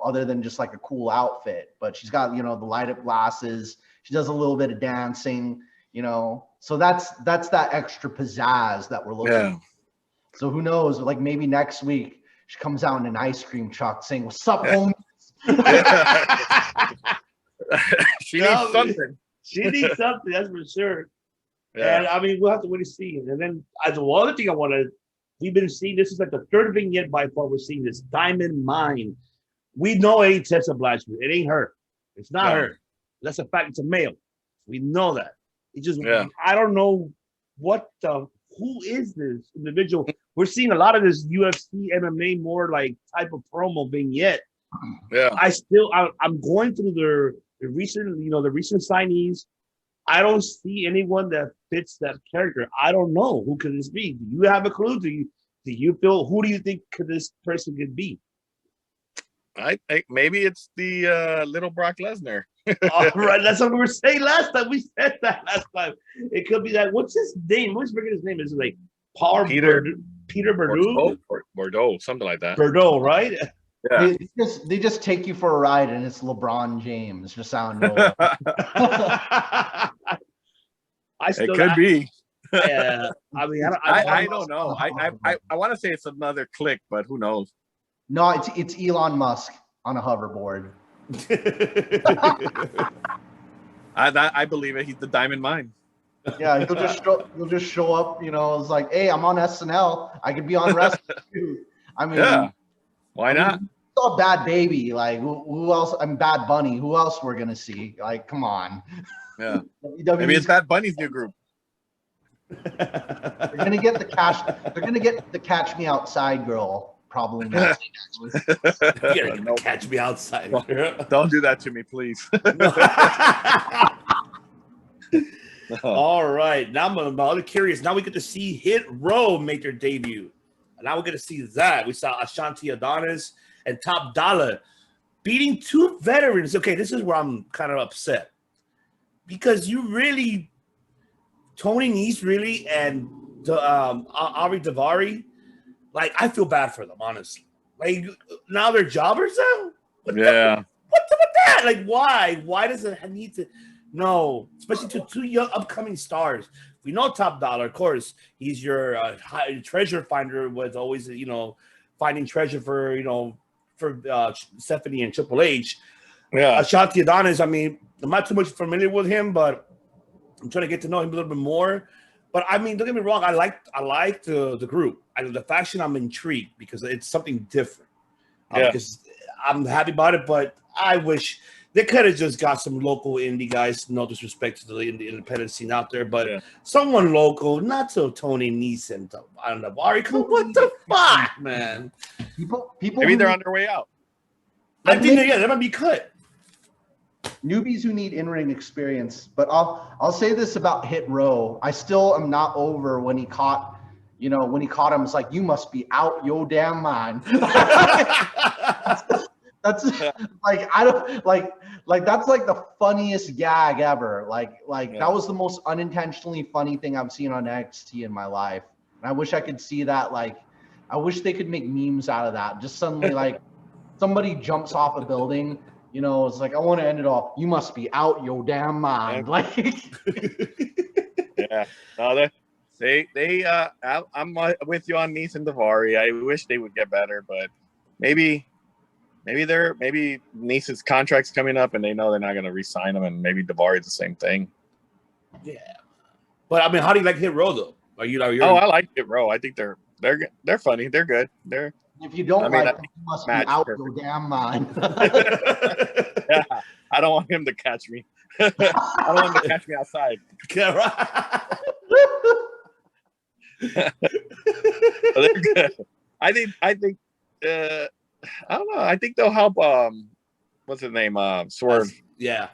S4: other than just like a cool outfit. But she's got the light up glasses. She does a little bit of dancing, So that's that extra pizzazz that we're looking for. So who knows? Like maybe next week she comes out in an ice cream truck saying, "What's up, homies?"
S2: She needs something.
S1: She needs something, that's for sure.
S2: Yeah.
S1: And I mean, we'll have to wait and see. And then as well, other thing we've been seeing, this is like the third vignette by far we're seeing this Diamond Mine. We know it ain't Tessa Blanchard. It ain't her. It's not her. That's a fact. It's a male. We know that. It's just, I don't know who is this individual? We're seeing a lot of this UFC, MMA, more like type of promo vignette.
S2: Yeah.
S1: I'm going through the recent, the recent signees. I don't see anyone that fits that character. I don't know who could this be. Do you have a clue? Do you feel, who do you think this person could be?
S2: I think maybe it's the little Brock Lesnar.
S1: All right, that's what we were saying last time. We said that last time. It could be that. What's his name? What's his name? Is it like Peter
S2: Bordeaux, something like that.
S1: Bordeaux, right?
S2: Yeah.
S4: They just take you for a ride, and it's LeBron James just out of nowhere.
S2: It could be.
S1: Yeah, I mean,
S2: I don't know. I want to say it's another click, but who knows?
S4: No, it's Elon Musk on a hoverboard.
S2: I believe it. He's the Diamond Mine.
S4: Yeah, he'll just show up. It's like, hey, I'm on SNL. I could be on wrestling too. I mean,
S2: why not?
S4: Saw Bad Baby. Like, who else? I'm Bad Bunny. Who else we're gonna see? Like, come on.
S2: Yeah. Maybe it's Bad Bunny's new group.
S4: They're gonna get the Catch Me Outside girl probably not.
S1: You gotta catch me outside.
S2: Don't do that to me, please.
S1: All right, now I'm other curious. Now we get to see Hit Row make their debut. Now we're gonna see that. We saw Ashanti Adonis and Top Dollar beating two veterans. Okay, this is where I'm kind of upset because you really, Tony Nese really, and Ari Daivari, like I feel bad for them, honestly. Like now they're jobbers now. What's with that? Like why? Why does it need to? No, especially to two young upcoming stars. We know Top Dollar, of course. He's your treasure finder. Was always finding treasure for Stephanie and Triple H.
S2: Yeah,
S1: Ashanti Adonis. I mean, I'm not too much familiar with him, but I'm trying to get to know him a little bit more. But I mean, don't get me wrong. I like the group. The faction. I'm intrigued because it's something different. Because I'm happy about it, but I wish they could have just got some local indie guys. No disrespect to the independent scene out there, but someone local, not so Tony Nese and Daivari. What the fuck, man?
S4: People.
S2: Maybe they're on their way out.
S1: I think they might be cut.
S4: Newbies who need in-ring experience, but I'll say this about Hit Row. I still am not over when he caught him. It's like, you must be out your damn mind. That's like I don't like that's like the funniest gag ever. Like that was the most unintentionally funny thing I've seen on NXT in my life. And I wish I could see that. Like I wish they could make memes out of that. Just suddenly like somebody jumps off a building, it's like, I want to end it all. You must be out your damn mind. Like
S2: yeah. No, I'm with you on Nese and Daivari. I wish they would get better, but maybe Nese's contract's coming up and they know they're not going to re-sign him, and maybe Daivari's the same thing.
S1: Yeah, but I mean, how do you like Hit Row though? I
S2: like Hit Row. I think they're funny. They're good.
S4: If you don't them, you must be out your damn mind.
S2: Yeah, I don't want him to catch me. I don't want him to catch me outside. They're good. I think. I don't know. I think they'll help. What's his name? Swerve.
S1: Yeah.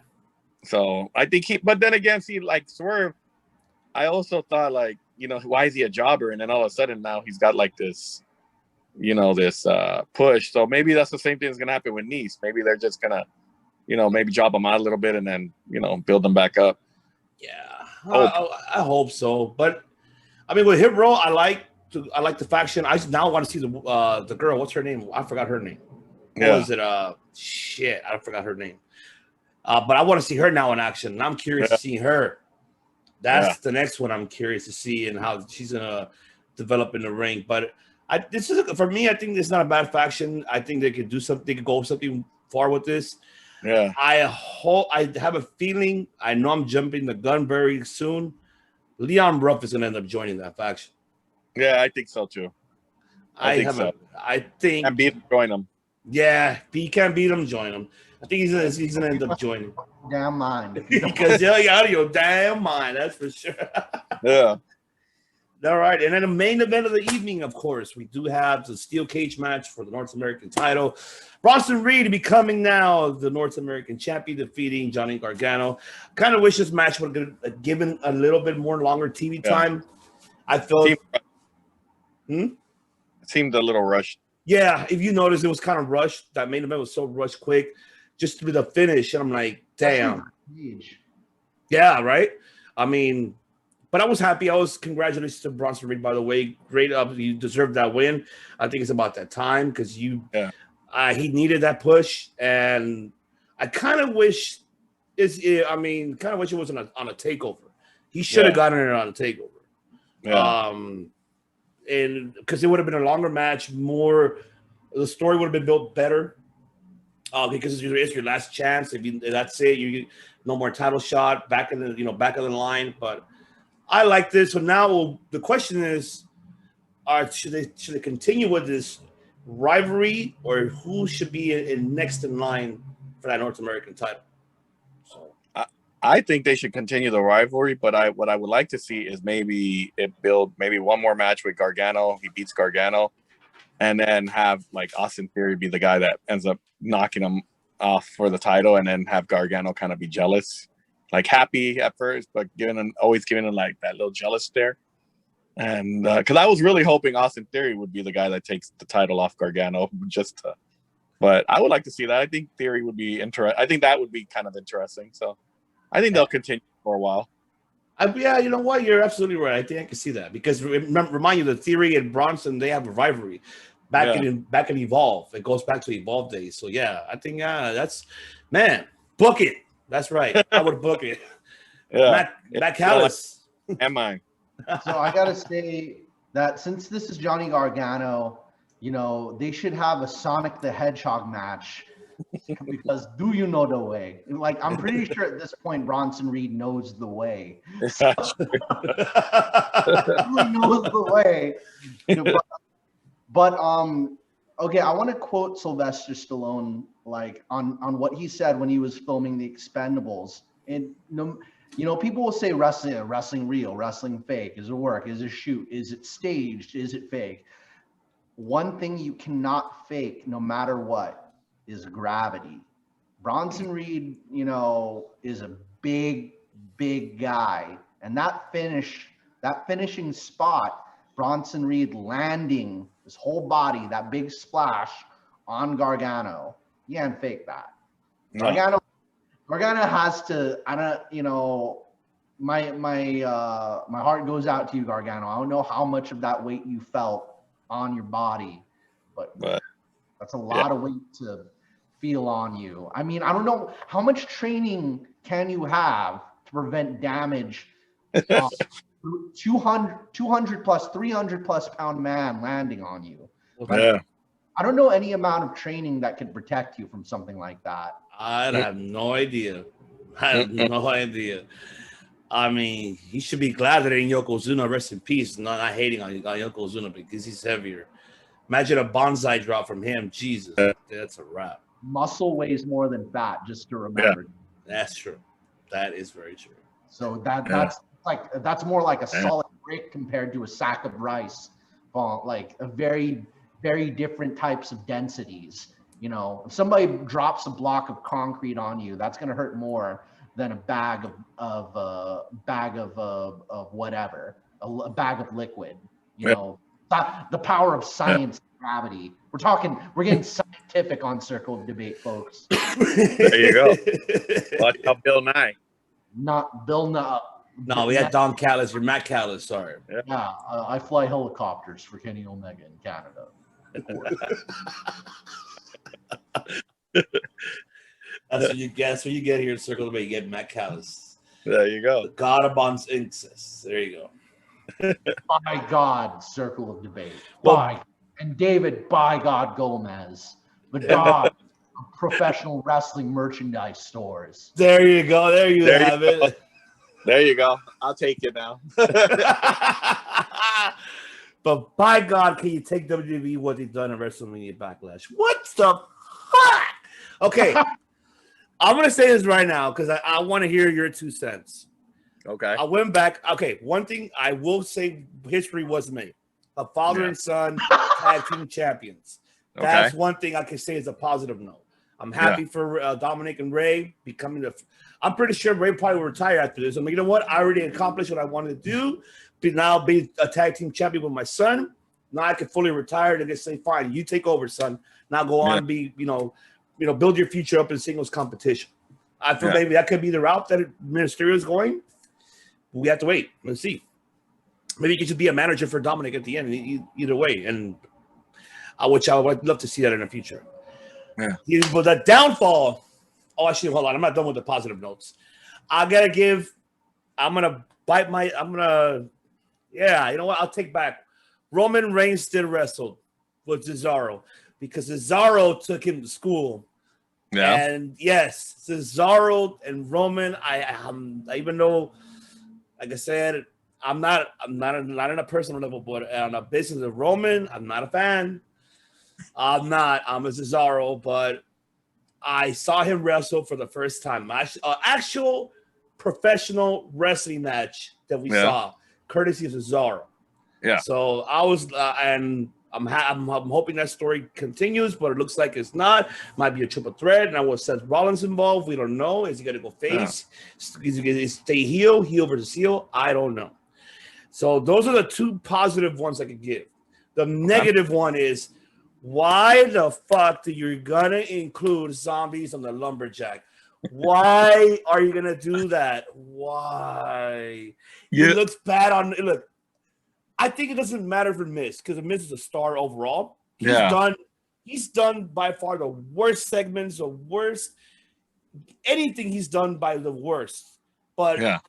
S2: So I think but then again, see, like Swerve, I also thought like, why is he a jobber? And then all of a sudden now he's got like this, this push. So maybe that's the same thing that's gonna happen with Nese. Maybe they're just gonna, maybe job him out a little bit and then, build them back up.
S1: Yeah, I hope so. But I mean, with Hit Row, I like the faction. I now want to see the girl. What's her name? I forgot her name.
S2: Yeah.
S1: What was it? Shit, I forgot her name. But I want to see her now in action. And I'm curious to see her. That's the next one I'm curious to see and how she's gonna develop in the ring. But this is for me. I think it's not a bad faction. I think they could do something. They could go something far with this.
S2: Yeah.
S1: I have a feeling. I know I'm jumping the gun very soon. Leon Ruff is gonna end up joining that faction.
S2: Yeah, I think so too. I think
S1: and
S2: join him.
S1: Yeah, if he can't beat him, join him. I think he's gonna end up joining.
S4: Damn mind.
S1: Because you're out of your damn mind, that's for sure.
S2: Yeah.
S1: All right, and then the main event of the evening, of course, we do have the steel cage match for the North American title. Bronson Reed becoming now the North American champion, defeating Johnny Gargano. Kind of wish this match would have given a little bit more longer TV time. I felt
S2: it seemed a little rushed.
S1: Yeah, if you notice, it was kind of rushed. That main event was so rushed quick, just to be the finish. And I'm like, damn. Yeah, right? I mean, but I was happy. Congratulations to Bronson Reed, by the way. Great up. You deserved that win. I think it's about that time because he needed that push. And I kind of wish it wasn't on a takeover. He should have gotten it on a takeover.
S2: Yeah.
S1: And because it would have been a longer match, the story would have been built better. Because it's your last chance. That's it, you no more title shot back in the back of the line. But I like this. So now the question is, should they continue with this rivalry, or who should be next in line for that North American title? So
S2: I think they should continue the rivalry, but what I would like to see is maybe one more match with Gargano. He beats Gargano, and then have like Austin Theory be the guy that ends up knocking him off for the title, and then have Gargano kind of be jealous, like happy at first, but always giving him like that little jealous stare. And because I was really hoping Austin Theory would be the guy that takes the title off Gargano, but I would like to see that. I think Theory would be interesting. I think that would be kind of interesting. So I think they'll continue for a while.
S1: Yeah, you know what? You're absolutely right. I think I can see that because remind you, the Theory and Bronson, they have a rivalry back in Evolve. It goes back to Evolve days. So yeah, I think that's book it. That's right. I would book it.
S2: Yeah,
S1: Matt Callis
S2: and mine.
S4: So I gotta say that since this is Johnny Gargano, you know, they should have a Sonic the Hedgehog match because do you know the way? Like, I'm pretty sure at this point Bronson Reed knows the way. He knows the way. But okay, I want to quote Sylvester Stallone like on what he said when he was filming The Expendables. And you know, people will say wrestling real, wrestling fake. Is it work? Is it shoot? Is it staged? Is it fake? One thing you cannot fake, no matter what, is gravity. Bronson Reed, you know, is a big guy, and that finishing spot, Bronson Reed landing his whole body, that big splash on Gargano. You can't fake that. No. Gargano has to. I don't. You know, my heart goes out to you, Gargano. I don't know how much of that weight you felt on your body, but that's a lot of weight to feel on you. I mean, I don't know how much training can you have to prevent damage. 200 plus 300 plus pound man landing on you.
S2: Yeah.
S4: I don't know any amount of training that could protect you from something like that.
S1: I have no idea. I have no idea. I mean, he should be glad that ain't Yokozuna. Rest in peace. Not hating on Yokozuna because he's heavier. Imagine a bonsai drop from him. Jesus, that's a wrap.
S4: Muscle weighs more than fat, just to remember.
S1: Yeah, that's true. That is very true.
S4: So that's more like a solid brick compared to a sack of rice. Like a very, very different types of densities. You know, if somebody drops a block of concrete on you, that's going to hurt more than a bag of whatever, a bag of liquid. You know, the power of science, gravity. We're getting scientific on Circle of Debate, folks.
S2: There you go. Watch out, Bill Nye.
S4: Not Bill Nye.
S1: No, we had Don Callis or Matt Callis. Sorry.
S4: Yeah, I fly helicopters for Kenny Omega in Canada.
S1: That's what you get here in Circle of Debate. You get Matt Callis.
S2: There you go.
S1: The God of incest. There you go.
S4: By God, Circle of Debate.
S1: Well,
S4: and David, by God, Gomez. The God of professional wrestling merchandise stores.
S1: There you go. There you have it.
S2: There you go. I'll take it now.
S1: But by God, can you take WWE what they've done in WrestleMania Backlash? What the fuck? Okay. I'm going to say this right now because I want to hear your 2 cents.
S2: Okay.
S1: I went back. Okay. One thing I will say history was made. A father and son tag team champions. That's one thing I can say is a positive note. I'm happy for Dominic and Ray becoming I'm pretty sure Ray probably will retire after this. I mean, you know what? I already accomplished what I wanted to do. Now be a tag team champion with my son. Now I can fully retire and just say, fine, you take over, son. Now go on and be, build your future up in singles competition. I feel maybe that could be the route that Mysterio is going. We have to wait. Let's see. Maybe you could just be a manager for Dominic at the end, either way. And which I would love to see that in the future.
S2: Yeah.
S1: But the downfall. Oh, actually, hold on. I'm not done with the positive notes. You know what? I'll take back. Roman Reigns still wrestled with Cesaro because Cesaro took him to school. Yeah. And yes, Cesaro and Roman, I even though, like I said, I'm not in a personal level, but on a business of Roman, I'm not a fan. I'm a Cesaro, but I saw him wrestle for the first time. Actual professional wrestling match that we saw, courtesy of Cesaro.
S2: Yeah.
S1: So I was, and I'm hoping that story continues, but it looks like it's not. Might be a triple threat. And I was Seth Rollins involved. We don't know. Is he going to go face? Is he going to stay heel versus heel? I don't know. So those are the two positive ones I could give. The negative one is, why the fuck do you gonna include zombies on the lumberjack? Why are you gonna do that? Why? It looks bad on. Look, I think it doesn't matter for Miz because Miz is a star overall. He's done by far the worst segments, the worst anything he's done by the worst. But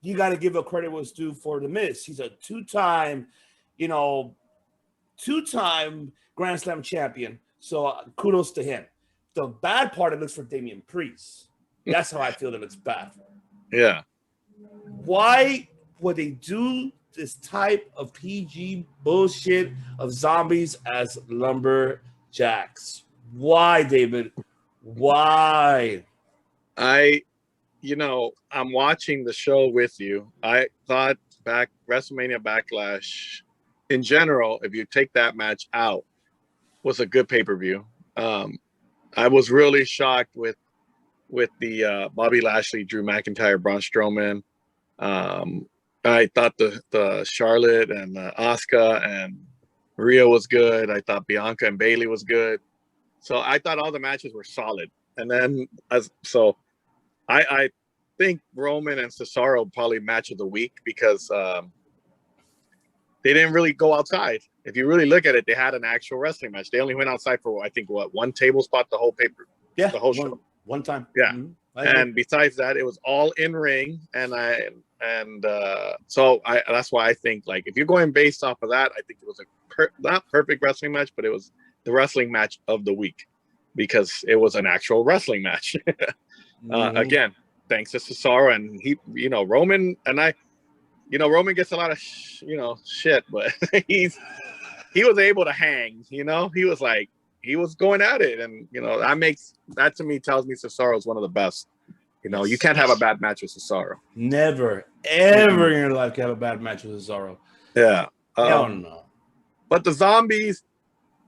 S1: you got to give a credit what's due for the Miz. He's a two-time Grand Slam champion. So kudos to him. The bad part it looks for Damian Priest. That's how I feel that it's bad for him.
S2: Yeah.
S1: Why would they do this type of PG bullshit of zombies as lumberjacks? Why, David? Why?
S2: I'm watching the show with you. I thought WrestleMania Backlash in general, if you take that match out, was a good pay-per-view. I was really shocked with the Bobby Lashley, Drew McIntyre, Braun Strowman. I thought the Charlotte and Asuka and Rhea was good. I thought Bianca and Bayley was good. So I thought all the matches were solid. And then I think Roman and Cesaro probably match of the week because they didn't really go outside. If you really look at it, they had an actual wrestling match. They only went outside for one table spot the whole paper.
S1: Yeah,
S2: the whole show.
S1: One time.
S2: Yeah.
S1: Mm-hmm.
S2: And besides that, it was all in ring. So that's why I think, like, if you're going based off of that, I think it was not perfect wrestling match, but it was the wrestling match of the week because it was an actual wrestling match. Again, thanks to Cesaro and Roman and Roman gets a lot of shit, but he was able to hang. He was going at it, and that to me tells me Cesaro is one of the best. You can't have a bad match with Cesaro.
S1: Never, ever in your life can have a bad match with Cesaro.
S2: Yeah.
S1: Hell no.
S2: But the zombies,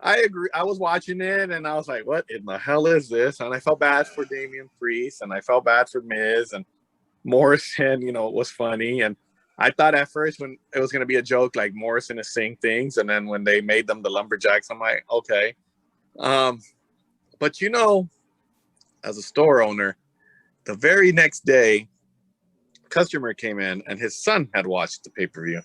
S2: I agree. I was watching it, and I was like, what in the hell is this? And I felt bad for Damian Priest, and I felt bad for Miz, and Morrison, it was funny. And I thought at first when it was going to be a joke, like Morrison is saying things, and then when they made them the lumberjacks, I'm like, okay. But as a store owner, the very next day, a customer came in, and his son had watched the pay-per-view,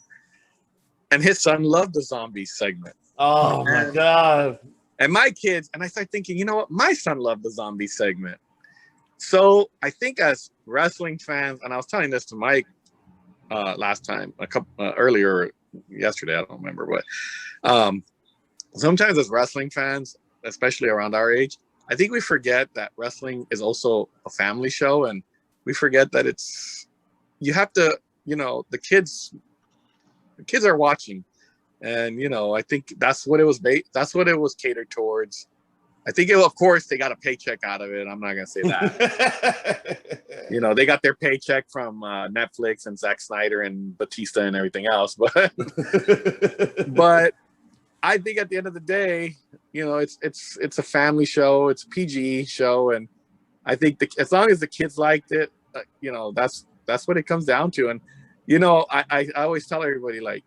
S2: and his son loved the zombie segment.
S1: Oh my God.
S2: And my kids, and I started thinking, you know what? My son loved the zombie segment. So I think as wrestling fans, and I was telling this to Mike last time, earlier yesterday, I don't remember, but sometimes as wrestling fans, especially around our age, I think we forget that wrestling is also a family show, and we forget that you have to, the kids are watching, and I think that's what it was catered towards. I think of course they got a paycheck out of it. I'm not gonna say that. They got their paycheck from Netflix and Zack Snyder and Batista and everything else, but I think at the end of the day, it's a family show, it's a PG show, and I think as long as the kids liked it, that's what it comes down to. And I always tell everybody, like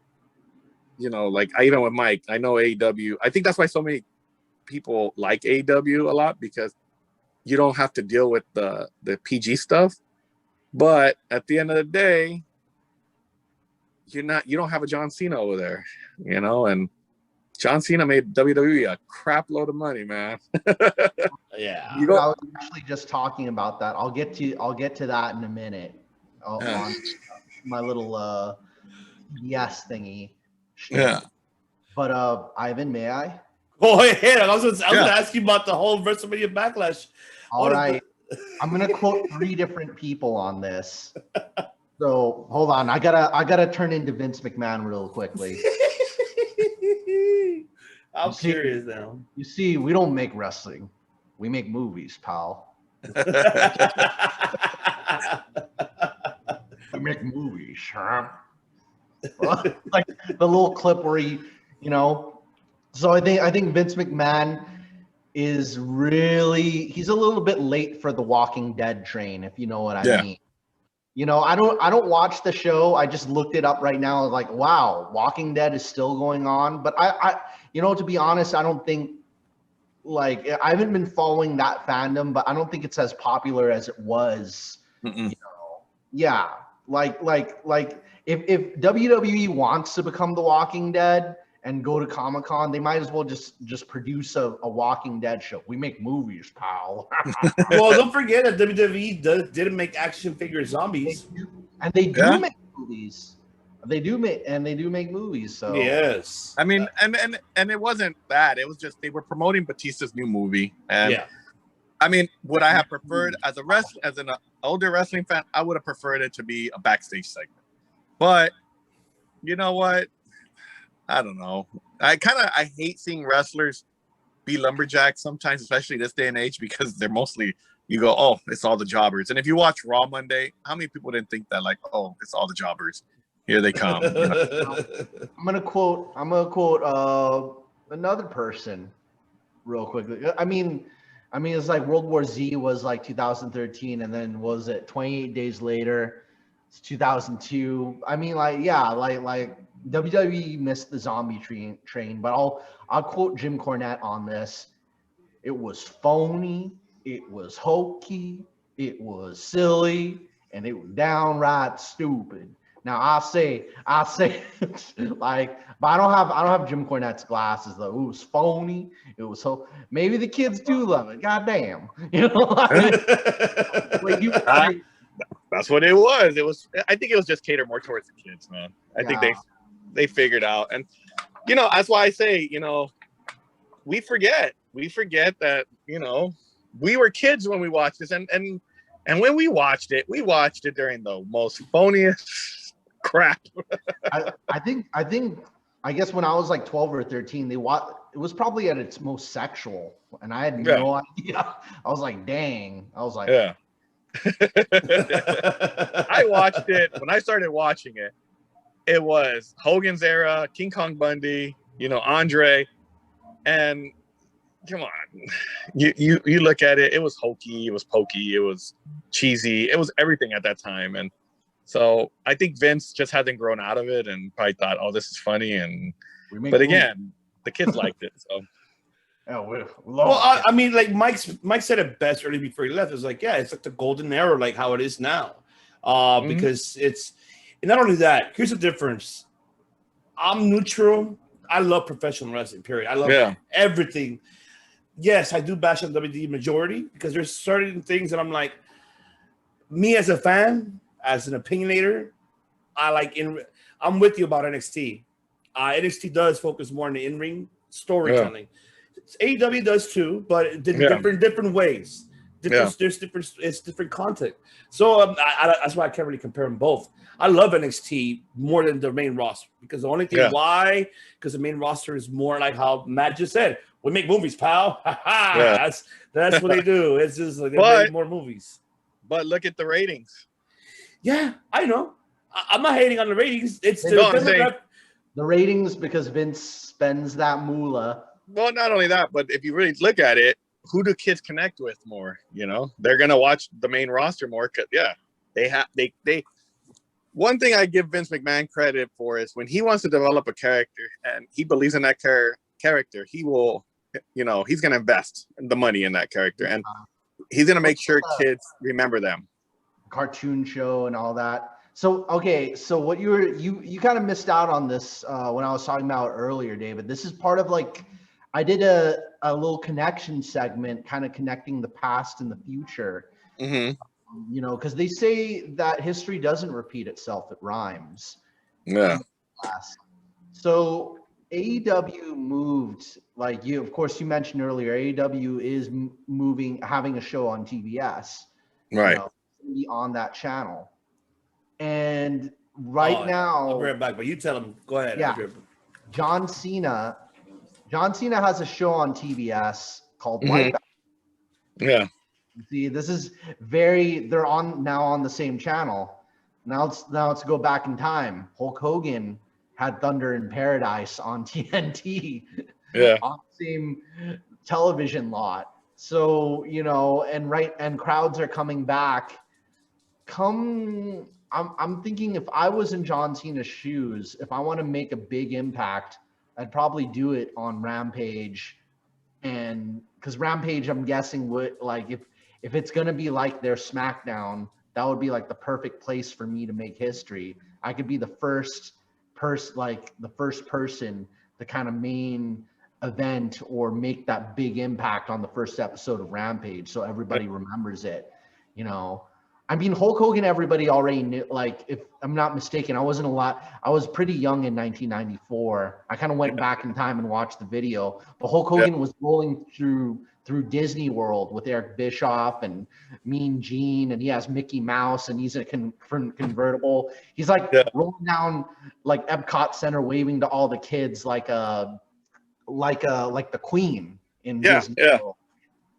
S2: even with Mike, I know AEW. I think that's why so many people like AEW a lot, because you don't have to deal with the PG stuff. But at the end of the day, you don't have a John Cena over there, and John Cena made WWE a crap load of money, man.
S1: Yeah.
S4: I was actually just talking about that. I'll get to that in a minute. On my little yes thingy.
S2: Yeah.
S4: But Ivan, may I?
S1: Go ahead. I was going to ask you about the whole WrestleMania Backlash.
S4: All right. I'm going to quote 3 different people on this. So hold on. I gotta turn into Vince McMahon real quickly.
S1: I'm curious now.
S4: You see, we don't make wrestling. We make movies, pal. We make movies, huh? Like the little clip where he, So I think Vince McMahon is he's a little bit late for the Walking Dead train, if you know what I mean. You know, I don't watch the show. I just looked it up right now. Like, wow, Walking Dead is still going on. But I you know, to be honest, I don't think, like, I haven't been following that fandom, but I don't think it's as popular as it was. You know, yeah, like if WWE wants to become the Walking Dead and go to Comic-Con, they might as well just produce a Walking Dead show. We make movies, pal.
S1: Well, don't forget that WWE didn't make action figure zombies,
S4: and they do make movies. They do make movies. So
S1: yes,
S2: I mean, and it wasn't bad. It was just they were promoting Batista's new movie, and I mean, would I have preferred as an older wrestling fan? I would have preferred it to be a backstage segment, but you know what? I don't know. I hate seeing wrestlers be lumberjacks sometimes, especially this day and age, because they're mostly, you go, oh, it's all the jobbers. And if you watch Raw Monday, how many people didn't think that, like, oh, it's all the jobbers? Here they come. You know?
S4: I'm gonna quote another person real quickly. I mean, it's like World War Z was like 2013, and then was it 28 days later? It's 2002. I mean, like, yeah, like WWE missed the zombie train, but I'll quote Jim Cornette on this. It was phony, it was hokey, it was silly, and it was downright stupid. Now I say like, but I don't have Jim Cornette's glasses though. It was phony. It was so, maybe the kids do love it. God damn. You know,
S2: that's what it was. It was, I think it was just catered more towards the kids, man. I think they figured out. And you know, that's why I say, you know, we forget that, you know, we were kids when we watched this, and when we watched it during the most phoniest crap.
S4: I guess when I was like 12 or 13, it was probably at its most sexual, and I had no idea. I was like, dang. I was like,
S2: yeah. I watched it when I started watching it. It was Hogan's era, King Kong Bundy, you know, Andre, and come on, you look at it. It was hokey, it was pokey, it was cheesy, it was everything at that time. And so I think Vince just hasn't grown out of it, and probably thought, "Oh, this is funny." And but again, the kids liked it. So,
S1: well, I mean, like Mike said it best early before he left. It was like, yeah, it's like the golden era, like how it is now, because it's. And not only that, here's the difference. I'm neutral. I love professional wrestling, period. I love everything. Yes, I do bash on WWE majority because there's certain things that I'm like, me as a fan, as an opinionator, I'm with you about NXT. NXT does focus more on the in-ring storytelling. AEW does too, but different ways. There's different content. So that's why I can't really compare them both. I love NXT more than the main roster because the only thing why, because the main roster is more like how Matt just said. We make movies, pal. That's what they do. It's just like they make more movies.
S2: But look at the ratings.
S1: Yeah, I know. I'm not hating on the ratings. It's
S4: the ratings because Vince spends that moolah.
S2: Well, not only that, but if you really look at it, who do kids connect with more? You know, they're gonna watch the main roster more. Cause they. One thing I give Vince McMahon credit for is when he wants to develop a character and he believes in that character, he will, you know, he's gonna invest the money in that character, and he's gonna make sure kids remember them.
S4: Cartoon show and all that. So okay, so what you kind of missed out on this when I was talking about earlier, David. This is part of like. I did a little connection segment, kind of connecting the past and the future.
S2: Mm-hmm.
S4: You know, because they say that history doesn't repeat itself; it rhymes.
S2: Yeah.
S4: So AEW moved, like you. Of course, you mentioned earlier, AEW is having a show on TBS.
S2: Right.
S4: You know, on that channel, and now
S1: I'll bring it back. But you tell them. Go ahead.
S4: Yeah. John Cena has a show on TBS called Wipeout.
S2: Yeah.
S4: See, this is they're on the same channel. Now let's go back in time. Hulk Hogan had Thunder in Paradise on TNT.
S2: Yeah.
S4: On the same television lot. So, you know, and crowds are coming back. I'm thinking if I was in John Cena's shoes, if I want to make a big impact, I'd probably do it on Rampage. And because Rampage, I'm guessing would like if it's gonna be like their SmackDown, that would be like the perfect place for me to make history. I could be the first person, the kind of main event or make that big impact on the first episode of Rampage, so everybody remembers it. You know, I mean, Hulk Hogan, everybody already knew. Like, if I'm not mistaken, I was pretty young in 1994. I kind of went back in time and watched the video. But Hulk Hogan was rolling through Disney World with Eric Bischoff and Mean Gene, and he has Mickey Mouse, and he's in a convertible. He's like rolling down like Epcot Center, waving to all the kids like the Queen in Disney World.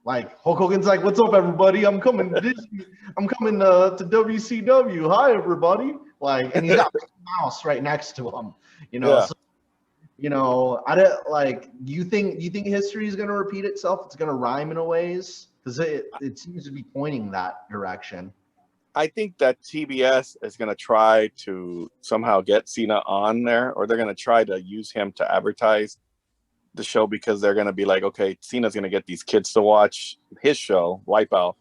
S4: Like Hulk Hogan's like, "What's up, everybody? I'm coming to Disney. I'm coming to WCW. Hi, everybody!" Like, and he's got Mickey Mouse right next to him. You know, so, you know, I don't like. Do you think history is going to repeat itself? It's going to rhyme in a ways because it seems to be pointing that direction.
S2: I think that TBS is going to try to somehow get Cena on there, or they're going to try to use him to advertise the show, because they're going to be like, okay, Cena's going to get these kids to watch his show Wipeout,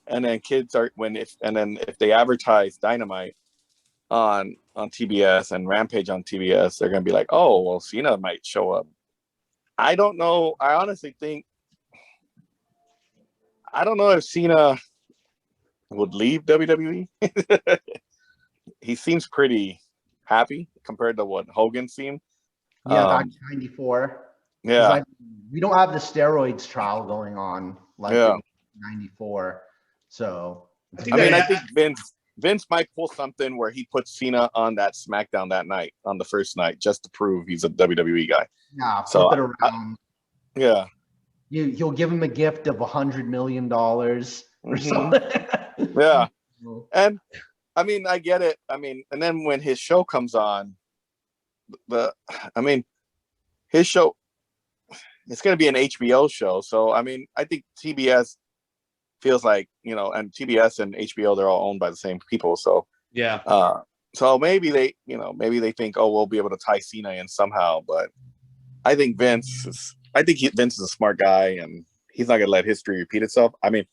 S2: and then if they advertise Dynamite on TBS and Rampage on TBS, they're going to be like, oh, well, Cena might show up. I don't know. I honestly think, I don't know if Cena would leave WWE. He seems pretty happy compared to what Hogan seemed.
S4: Yeah, back in '94.
S2: Yeah,
S4: like, we don't have the steroids trial going on like in '94. So
S2: I think Vince might pull something where he puts Cena on that SmackDown that night, on the first night, just to prove he's a WWE guy.
S4: Yeah, flip it around. You'll give him a gift of $100 million or something.
S2: Yeah, and I mean, I get it. I mean, and then when his show comes on, his show, it's going to be an HBO show. So, I mean, I think TBS feels like, you know, and TBS and HBO, they're all owned by the same people. So, so maybe they think, oh, we'll be able to tie Cena in somehow. But I think Vince is a smart guy, and he's not going to let history repeat itself. I mean,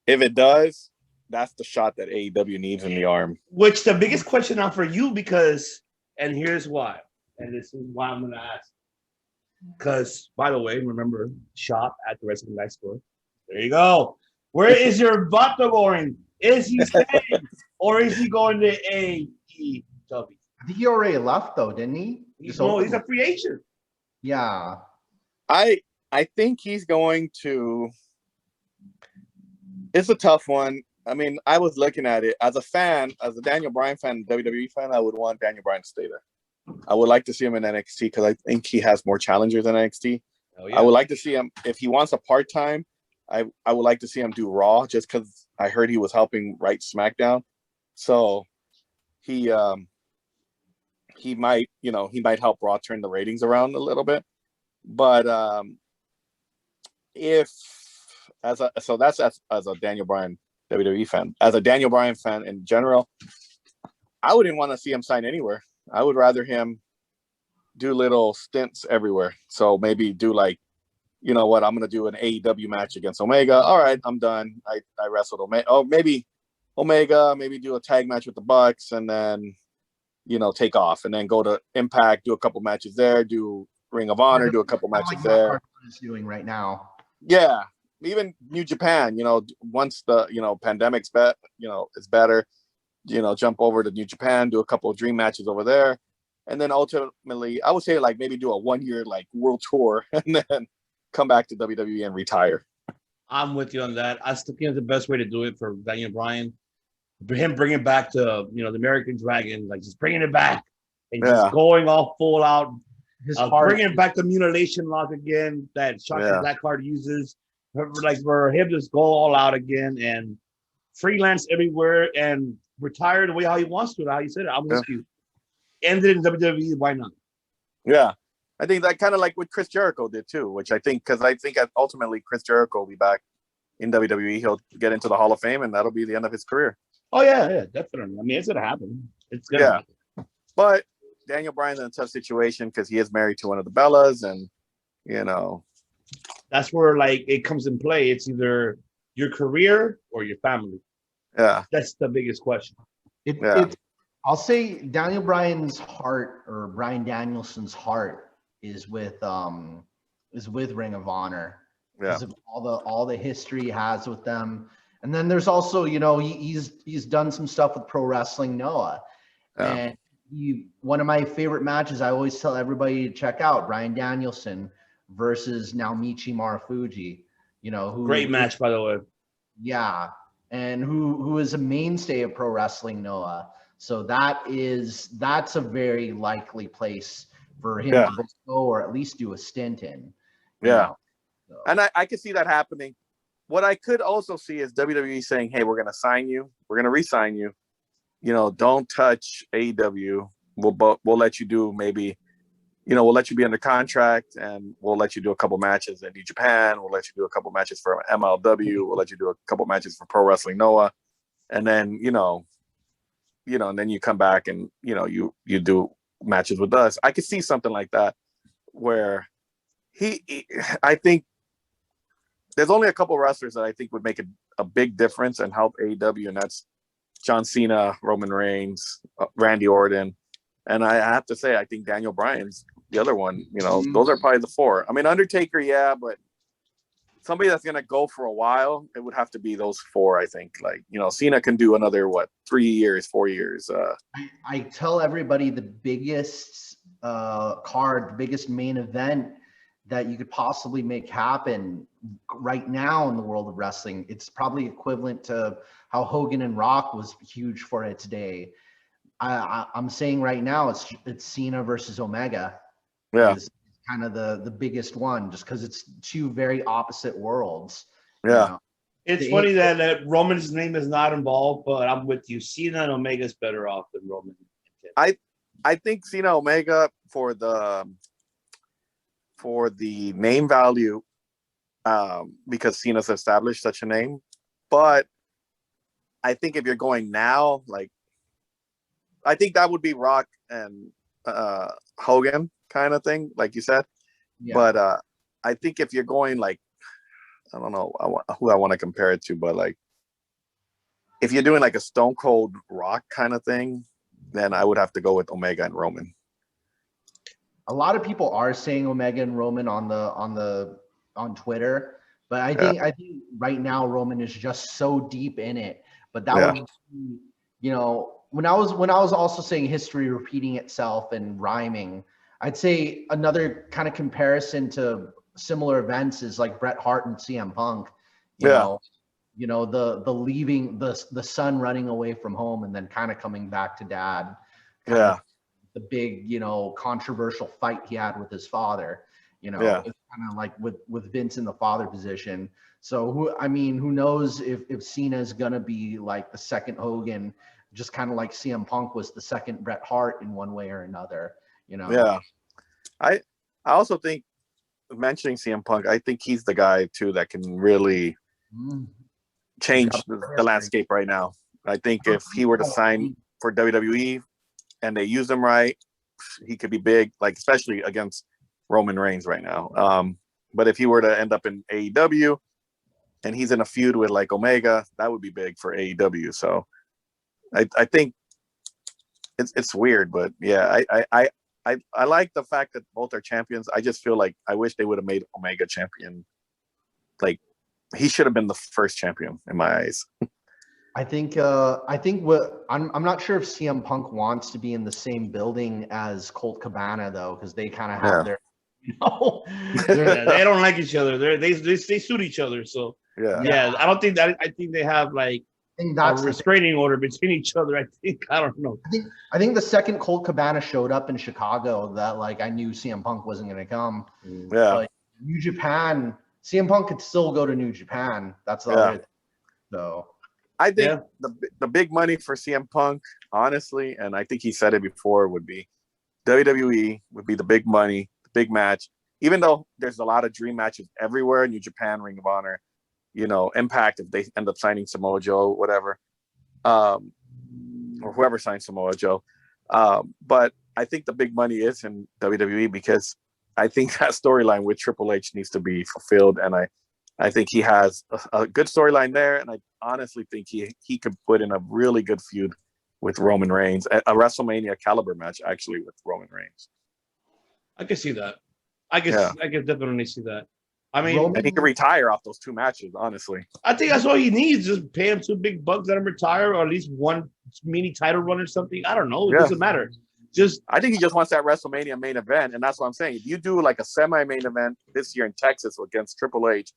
S2: if it does, that's the shot that AEW needs in the arm.
S1: Which the biggest question now for you, because, and here's why, and this is why I'm going to ask. Because, by the way, remember, shop at the Wrestling Guy store. There you go. Where is your Vato going? Is he staying or is he going to AEW?
S4: I think he already left, though, didn't he?
S1: He's a free agent.
S4: Yeah.
S2: I think he's going to. It's a tough one. I mean, I was looking at it as a fan, as a Daniel Bryan fan, WWE fan. I would want Daniel Bryan to stay there. I would like to see him in NXT because I think he has more challengers than NXT. Oh, yeah. I would like to see him, if he wants a part-time, I would like to see him do Raw, just because I heard he was helping write SmackDown. So he might help Raw turn the ratings around a little bit. But as a Daniel Bryan WWE fan, as a Daniel Bryan fan in general, I wouldn't want to see him sign anywhere. I would rather him do little stints everywhere. So maybe do like, you know what, I'm going to do an AEW match against Omega. All right, I'm done. I wrestled Omega. Oh, maybe Omega, maybe do a tag match with the Bucks, and then, you know, take off and then go to Impact, do a couple matches there, do Ring of Honor, do a couple matches there.
S4: What is doing right now.
S2: Yeah. Even New Japan, you know, once the, you know, pandemic's it's better, you know, jump over to New Japan, do a couple of dream matches over there. And then ultimately, I would say like maybe do a 1 year like world tour and then come back to WWE and retire.
S1: I'm with you on that. I still think the best way to do it for Daniel Bryan, him bringing back to, you know, the American Dragon, like just bringing it back and just going all full out. Bringing back the mutilation lock again that Shotzi Blackheart uses. Like for him to just go all out again and freelance everywhere and retire the way how he wants to, how you said it. I'm with you. Ended in WWE, why not?
S2: Yeah. I think that kind of like what Chris Jericho did too, which I think ultimately Chris Jericho will be back in WWE. He'll get into the Hall of Fame, and that'll be the end of his career.
S1: Oh yeah, definitely. I mean, it's gonna happen. It's gonna happen.
S2: But Daniel Bryan's in a tough situation because he is married to one of the Bellas, and
S1: that's where like it comes in play. It's either your career or your family.
S2: Yeah,
S1: that's the biggest question.
S4: I'll say Daniel Bryan's heart, or Bryan Danielson's heart, is with Ring of Honor. Because of all the history he has with them. And then there's also, he's done some stuff with Pro Wrestling Noah. And one of my favorite matches I always tell everybody to check out, Bryan Danielson versus Naomichi Marufuji.
S1: Great match, by the way.
S4: Yeah. And who is a mainstay of Pro Wrestling Noah. So that's a very likely place for him to go, or at least do a stint in.
S2: Yeah. So. And I could see that happening. What I could also see is WWE saying, hey, we're going to sign you. We're going to re-sign you. Don't touch AEW. We'll let you do maybe, we'll let you be under contract, and we'll let you do a couple matches in New Japan. We'll let you do a couple matches for MLW. We'll let you do a couple matches for Pro Wrestling Noah. And then, and then you come back and, you do matches with us. I could see something like that where I think there's only a couple wrestlers that I think would make a big difference and help AEW, and that's John Cena, Roman Reigns, Randy Orton. And I have to say, I think Daniel Bryan's the other one. Those are probably the four. I mean, Undertaker, yeah, but somebody that's going to go for a while, it would have to be those four, I think. Like, Cena can do another, 3 years, 4 years.
S4: I tell everybody the biggest the biggest main event that you could possibly make happen right now in the world of wrestling, it's probably equivalent to how Hogan and Rock was huge for its day. I'm saying right now it's Cena versus Omega.
S2: Yeah.
S4: It's kind of the biggest one, just because it's two very opposite worlds.
S2: Yeah.
S1: It's funny that Roman's name is not involved, but I'm with you. Cena and Omega is better off than Roman.
S2: I think Cena Omega for the name value, because Cena's established such a name. But I think if you're going now, I think that would be Rock and Hogan kind of thing, like you said. Yeah. But I think if you're going I don't know who I want to compare it to, but if you're doing a Stone Cold Rock kind of thing, then I would have to go with Omega and Roman.
S4: A lot of people are saying Omega and Roman on Twitter, but I think right now Roman is just so deep in it. But that would be, when I was also saying history repeating itself and rhyming, I'd say another kind of comparison to similar events is like Bret Hart and CM Punk. You know, the leaving the son running away from home and then kind of coming back to dad. The big, controversial fight he had with his father, it's kind of like with Vince in the father position. So who knows if Cena's going to be like the second Hogan, just kind of like CM Punk was the second Bret Hart in one way or another,
S2: Yeah. I also think, mentioning CM Punk, I think he's the guy too that can really change the landscape right now. I think if he were to sign for WWE and they use him right, he could be big, especially against Roman Reigns right now. But if he were to end up in AEW and he's in a feud with Omega, that would be big for AEW. So I think it's weird, but yeah, I like the fact that both are champions. I just feel like I wish they would have made Omega champion. He should have been the first champion in my eyes.
S4: I think what I'm not sure if CM Punk wants to be in the same building as Colt Cabana though, because they kind of have their,
S1: they don't like each other. They suit each other. So yeah. I don't think that. I think they have a restraining order between each other. I don't know.
S4: I think the second Colt Cabana showed up in Chicago, that I knew CM Punk wasn't going to come.
S2: Yeah.
S4: But New Japan, CM Punk could still go to New Japan. That's the other thing. So
S2: I think the big money for CM Punk, honestly, and I think he said it before, would be WWE would be the big money. big match. Even though there's a lot of dream matches everywhere, New Japan, Ring of Honor, Impact, if they end up signing Samoa Joe, whatever, or whoever signs Samoa Joe. But I think the big money is in WWE, because I think that storyline with Triple H needs to be fulfilled. And I think he has a good storyline there. And I honestly think he could put in a really good feud with Roman Reigns, a WrestleMania caliber match, actually, with Roman Reigns.
S1: I can see that. I can definitely see that. I mean,
S2: and he can retire off those 2 matches, honestly.
S1: I think that's all he needs. Just pay him 2 big bucks, let him retire, or at least 1 mini title run or something. I don't know. It doesn't matter. I
S2: think he just wants that WrestleMania main event, and that's what I'm saying. If you do like a semi-main event this year in Texas against Triple H,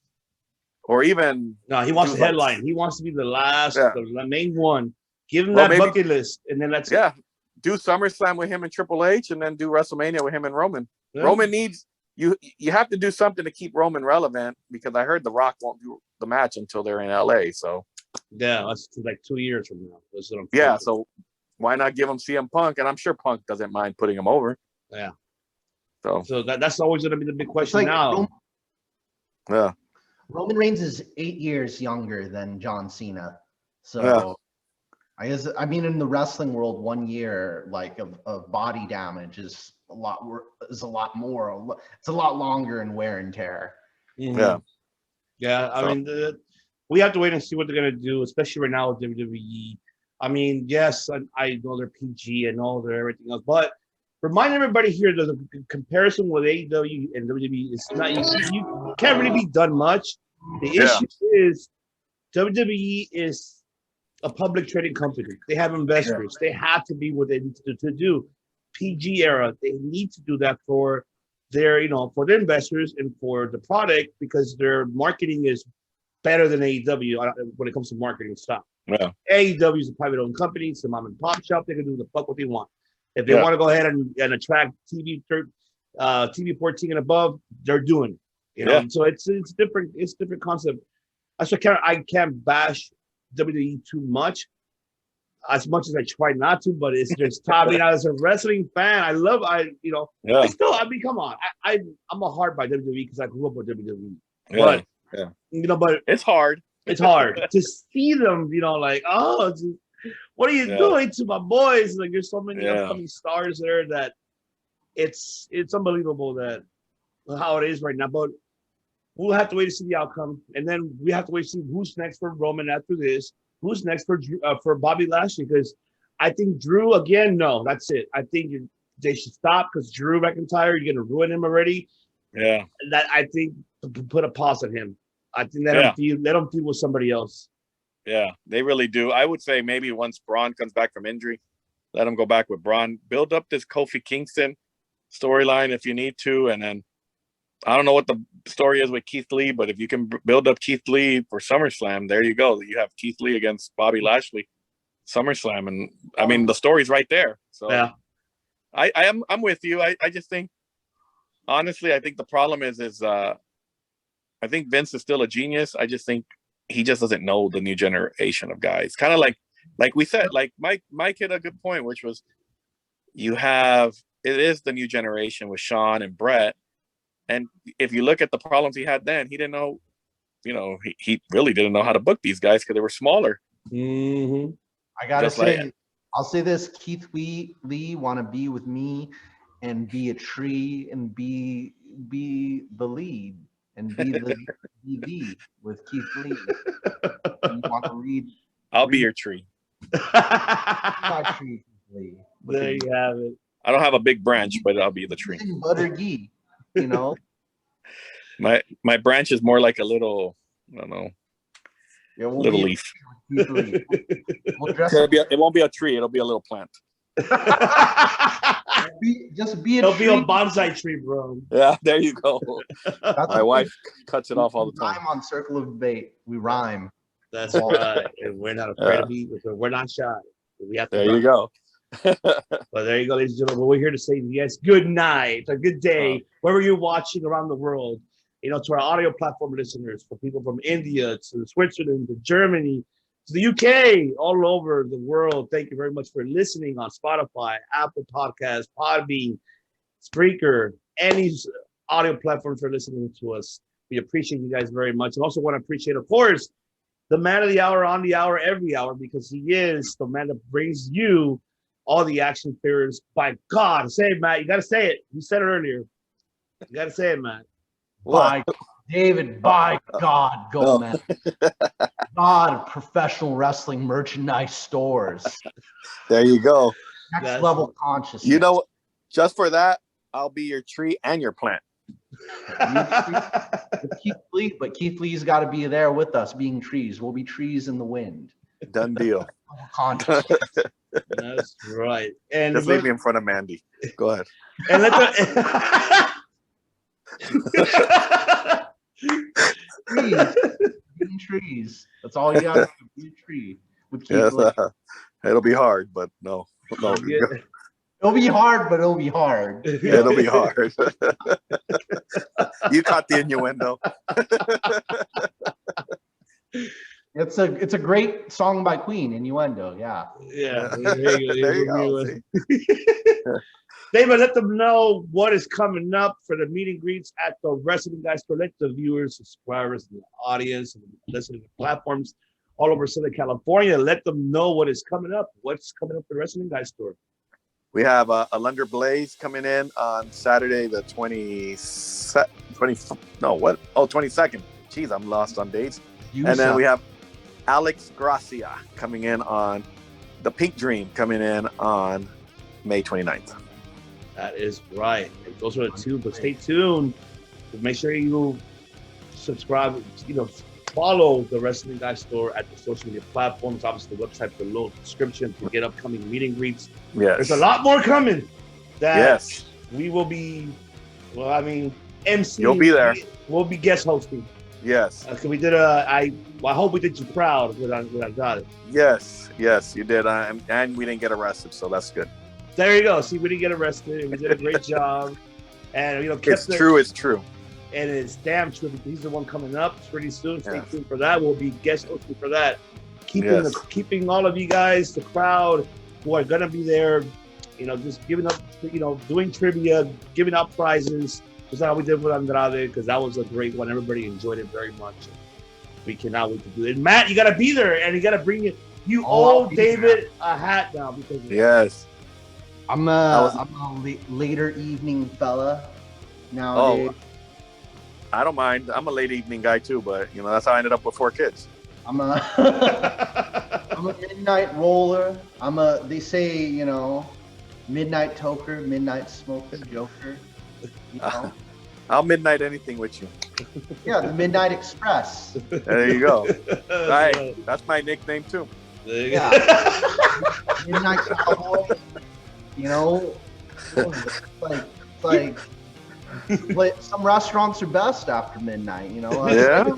S2: or even
S1: he wants the headline. He wants to be the last, the main one. Give him that bucket list, and then let's
S2: do SummerSlam with him and Triple H, and then do WrestleMania with him and Roman. Yeah. Roman needs you have to do something to keep Roman relevant, because I heard The Rock won't do the match until they're in LA. So
S1: that's like 2 years from now. That's what I'm thinking.
S2: So why not give him CM Punk? And I'm sure Punk doesn't mind putting him over.
S1: Yeah.
S2: So
S1: that's always going to be the big question now.
S4: Roman Reigns is 8 years younger than John Cena. So I mean, in the wrestling world, 1 year of body damage is a lot more. It's a lot longer in wear and tear.
S1: Mm-hmm. Yeah. I mean, we have to wait and see what they're gonna do, especially right now with WWE. I mean, yes, I know they're PG and all they're everything else, but remind everybody here that the comparison with AEW and WWE is not. You can't really be done much. The issue is WWE is a public trading company. They have investors. They have to be what they need to do. PG era, they need to do that for their, for their investors and for the product, because their marketing is better than AEW when it comes to marketing stuff.
S2: Yeah.
S1: AEW is a private owned company. It's a mom and pop shop. They can do the fuck what they want. If they want to go ahead and attract TV 14 and above, they're doing it. So it's different. It's a different concept. I can't bash WWE too much as I try not to, but it's just tough. I mean, as a wrestling fan, I come on. I'm a hard by WWE because I grew up with WWE. But but
S2: it's hard.
S1: It's hard to see them, what are you doing to my boys? Like, there's so many upcoming stars there that it's unbelievable that how it is right now. But we'll have to wait to see the outcome, and then we have to wait to see who's next for Roman after this. Who's next for Bobby Lashley? Because I think Drew again. No, that's it. I think they should stop, because Drew McIntyre, you're gonna ruin him already.
S2: Yeah.
S1: That I think put a pause on him. I think let him feud with somebody else.
S2: Yeah, they really do. I would say maybe once Braun comes back from injury, let him go back with Braun. Build up this Kofi Kingston storyline if you need to, and then I don't know what the story is with Keith Lee, but if you can build up Keith Lee for SummerSlam, there you go. You have Keith Lee against Bobby Lashley, SummerSlam, and I mean the story's right there. So I'm with you. I just think, honestly, I think the problem is I think Vince is still a genius. I just think he just doesn't know the new generation of guys. Kind of like we said, like Mike hit a good point, which was it is the new generation with Shawn and Brett. And if you look at the problems he had then, he didn't know, he really didn't know how to book these guys because they were smaller.
S1: Mm-hmm.
S4: I gotta say, I'll say this: Keith Lee want to be with me and be a tree and be the lead and be the DV with Keith Lee. You want to read?
S2: I'll be your tree.
S4: My tree, Lee.
S1: There you have it.
S2: I don't have a big branch, but I'll be the tree.
S4: Butter ghee.
S2: My branch is more like a little, I don't know, little leaf.
S4: It
S2: won't be a tree. It'll be a little plant.
S4: Just be
S1: It'll be a bonsai tree, bro.
S2: Yeah, there you go. My wife cuts it off all the time.
S4: Rhyme on Circle of Debate. We rhyme.
S1: That's right. And we're not afraid to be. We're not shy. We have to.
S2: There you go.
S1: Well, there you go, ladies and gentlemen. We're here to say yes, good night, a good day, wherever you're watching around the world. To our audio platform listeners, for people from India to Switzerland to Germany to the UK, all over the world. Thank you very much for listening on Spotify, Apple Podcasts, Podbean, Spreaker, any audio platform for listening to us. We appreciate you guys very much. I also want to appreciate, of course, the man of the hour, on the hour, every hour, because he is the man that brings you all the action figures. By God, say it, Matt. You got to say it. You said it earlier. You got to say it, Matt.
S4: By David, by God, go, man. God, professional wrestling merchandise stores.
S2: There you go.
S4: Next level consciousness.
S2: You know, just for that, I'll be your tree and your plant.
S4: Keith Lee, but Keith Lee's got to be there with us, being trees. We'll be trees in the wind.
S2: Done deal.
S1: That's right. And
S2: just leave me in front of Mandy. Go ahead.
S1: And let
S4: trees. Trees. That's all you got to do. Be a tree with Keith Lee.
S2: It'll be hard, but no.
S4: It'll be hard, but it'll be hard.
S2: Yeah, it'll be hard. You caught the innuendo.
S4: It's a great song by Queen, Innuendo. Yeah.
S1: Yeah.
S2: There you go.
S1: David, let them know what is coming up for the meet and greets at the Wrestling Guys Store. Let the viewers, subscribers, and the audience, and listening to platforms all over Southern California, let them know what is coming up. What's coming up for the Wrestling Guys Store?
S2: We have a Lunder Blaze coming in on Saturday, the 22nd. Jeez, I'm lost on dates. And then we have Alex Gracia coming in on the Pink Dream coming in on May 29th.
S1: That is right. Those are the two, but stay tuned. Make sure you subscribe, follow the Wrestling Guys Store at the social media platforms. Obviously, the website below, description to get upcoming meet and greets.
S2: Yes.
S1: There's a lot more coming. We will be, MC.
S2: You'll be there.
S1: We'll be guest hosting.
S2: Yes.
S1: We did I hope we did you proud with Andrade.
S2: Yes, you did. And we didn't get arrested, so that's good.
S1: There you go. See, we didn't get arrested. We did a great job. And,
S2: it's true.
S1: And it's damn true because he's the one coming up pretty soon. Stay tuned for that. We'll be guest hosting for that. Keeping all of you guys, the crowd who are gonna be there, just giving up, doing trivia, giving out prizes, just like how we did with Andrade, because that was a great one. Everybody enjoyed it very much. We cannot wait to do it. And Matt, you gotta be there, and you gotta bring it. You owe David a hat now because of
S2: yes.
S4: I'm a later evening fella nowadays.
S2: Oh, I don't mind. I'm a late evening guy too, but that's how I ended up with 4 kids.
S4: I'm a midnight roller. They say, midnight toker, midnight smoker, joker.
S2: I'll midnight anything with you.
S4: Yeah, the Midnight Express.
S2: There you go. Right. That's my nickname too.
S4: Yeah. Midnight Cowboy. Like some restaurants are best after midnight,
S2: Yeah.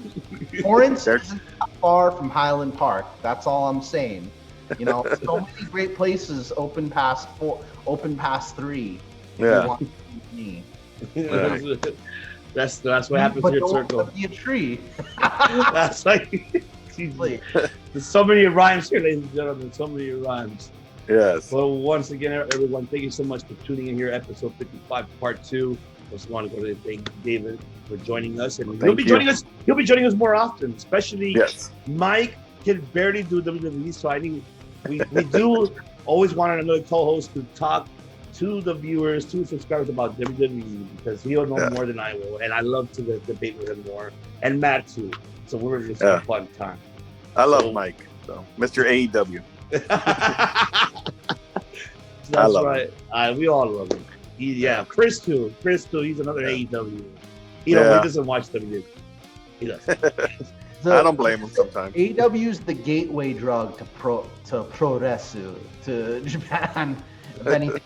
S4: Torrance isn't that far from Highland Park. That's all I'm saying. So many great places open past 3.
S2: Yeah.
S1: That's what happens to your circle.
S4: Be a tree.
S1: That's like there's so many rhymes here, ladies and gentlemen. So many rhymes.
S2: Yes.
S1: Well, once again, everyone, thank you so much for tuning in here, episode 55, part 2. Just want to go to thank David for joining us, and he'll be joining us. He'll be joining us more often, especially Mike can barely do WWE, so I think we do always want another co-host to talk to the viewers, to subscribers about WWE, because he'll know more than I will, and I love to debate with him more, and Matt too. So we're just having a fun time.
S2: I love Mike, so Mr. AEW.
S1: That's right. We all love him. Chris too. He's another AEW. He doesn't watch WWE. He does.
S2: I don't blame him sometimes.
S4: AEW is the gateway drug to pro wrestling, to Japan. If anything,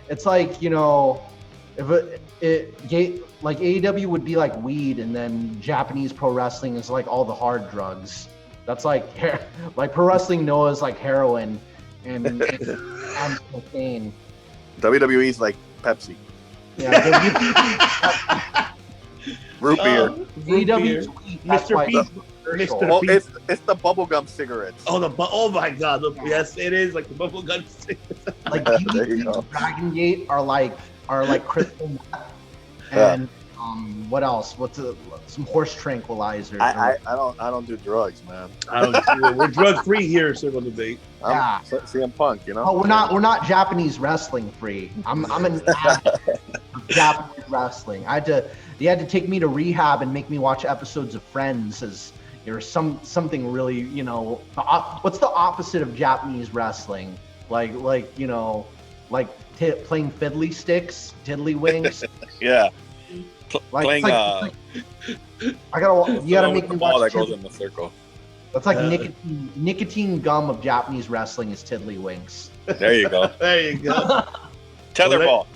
S4: it's like like AEW would be like weed, and then Japanese pro wrestling is like all the hard drugs. That's like pro wrestling knows like heroin and cocaine.
S2: WWE's like Pepsi.
S4: Yeah.
S2: Root beer.
S4: AEW,
S1: Mr. P.
S2: It's the bubblegum cigarettes.
S1: Oh my God! Yes, it is like the bubblegum cigarettes.
S4: Like DDT and Dragon Gate are like are like crystal meth and what else? Some horse tranquilizers?
S2: I don't do drugs, man.
S1: We're drug free here, Circle Debate.
S2: I'm CM Punk, you know.
S4: Oh, we're not Japanese wrestling free. I'm an addict of Japanese wrestling. They had to take me to rehab and make me watch episodes of Friends as there's something really, you know, what's the opposite of Japanese wrestling? Like you know, like playing fiddly sticks, tiddlywinks.
S2: Yeah.
S4: Playing. You gotta make me watch.
S2: Ball that goes in the circle.
S4: That's like nicotine gum of Japanese wrestling is tiddlywinks.
S2: There you go.
S1: There you go.
S2: Tetherball.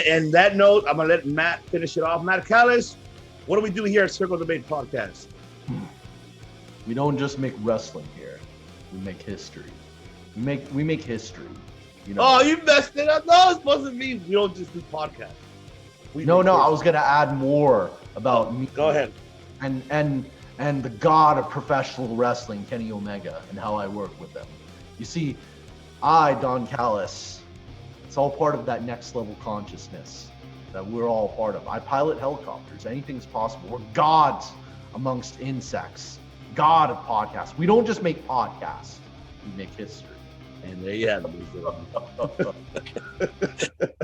S1: And that note, I'm gonna let Matt finish it off. Matt Callis, what do we do here at Circle Debate Podcast?
S4: We don't just make wrestling here. We make history. We make history. You know.
S1: Oh, you messed it up. No, it's supposed to be we don't just do podcasts.
S4: No, I was gonna add more about me.
S1: Go ahead.
S4: And the god of professional wrestling, Kenny Omega, and how I work with them. You see, Don Callis, it's all part of that next level consciousness that we're all part of. I pilot helicopters. Anything's possible. We're gods amongst insects. God of podcasts. We don't just make podcasts. We make history.
S1: And there you have it.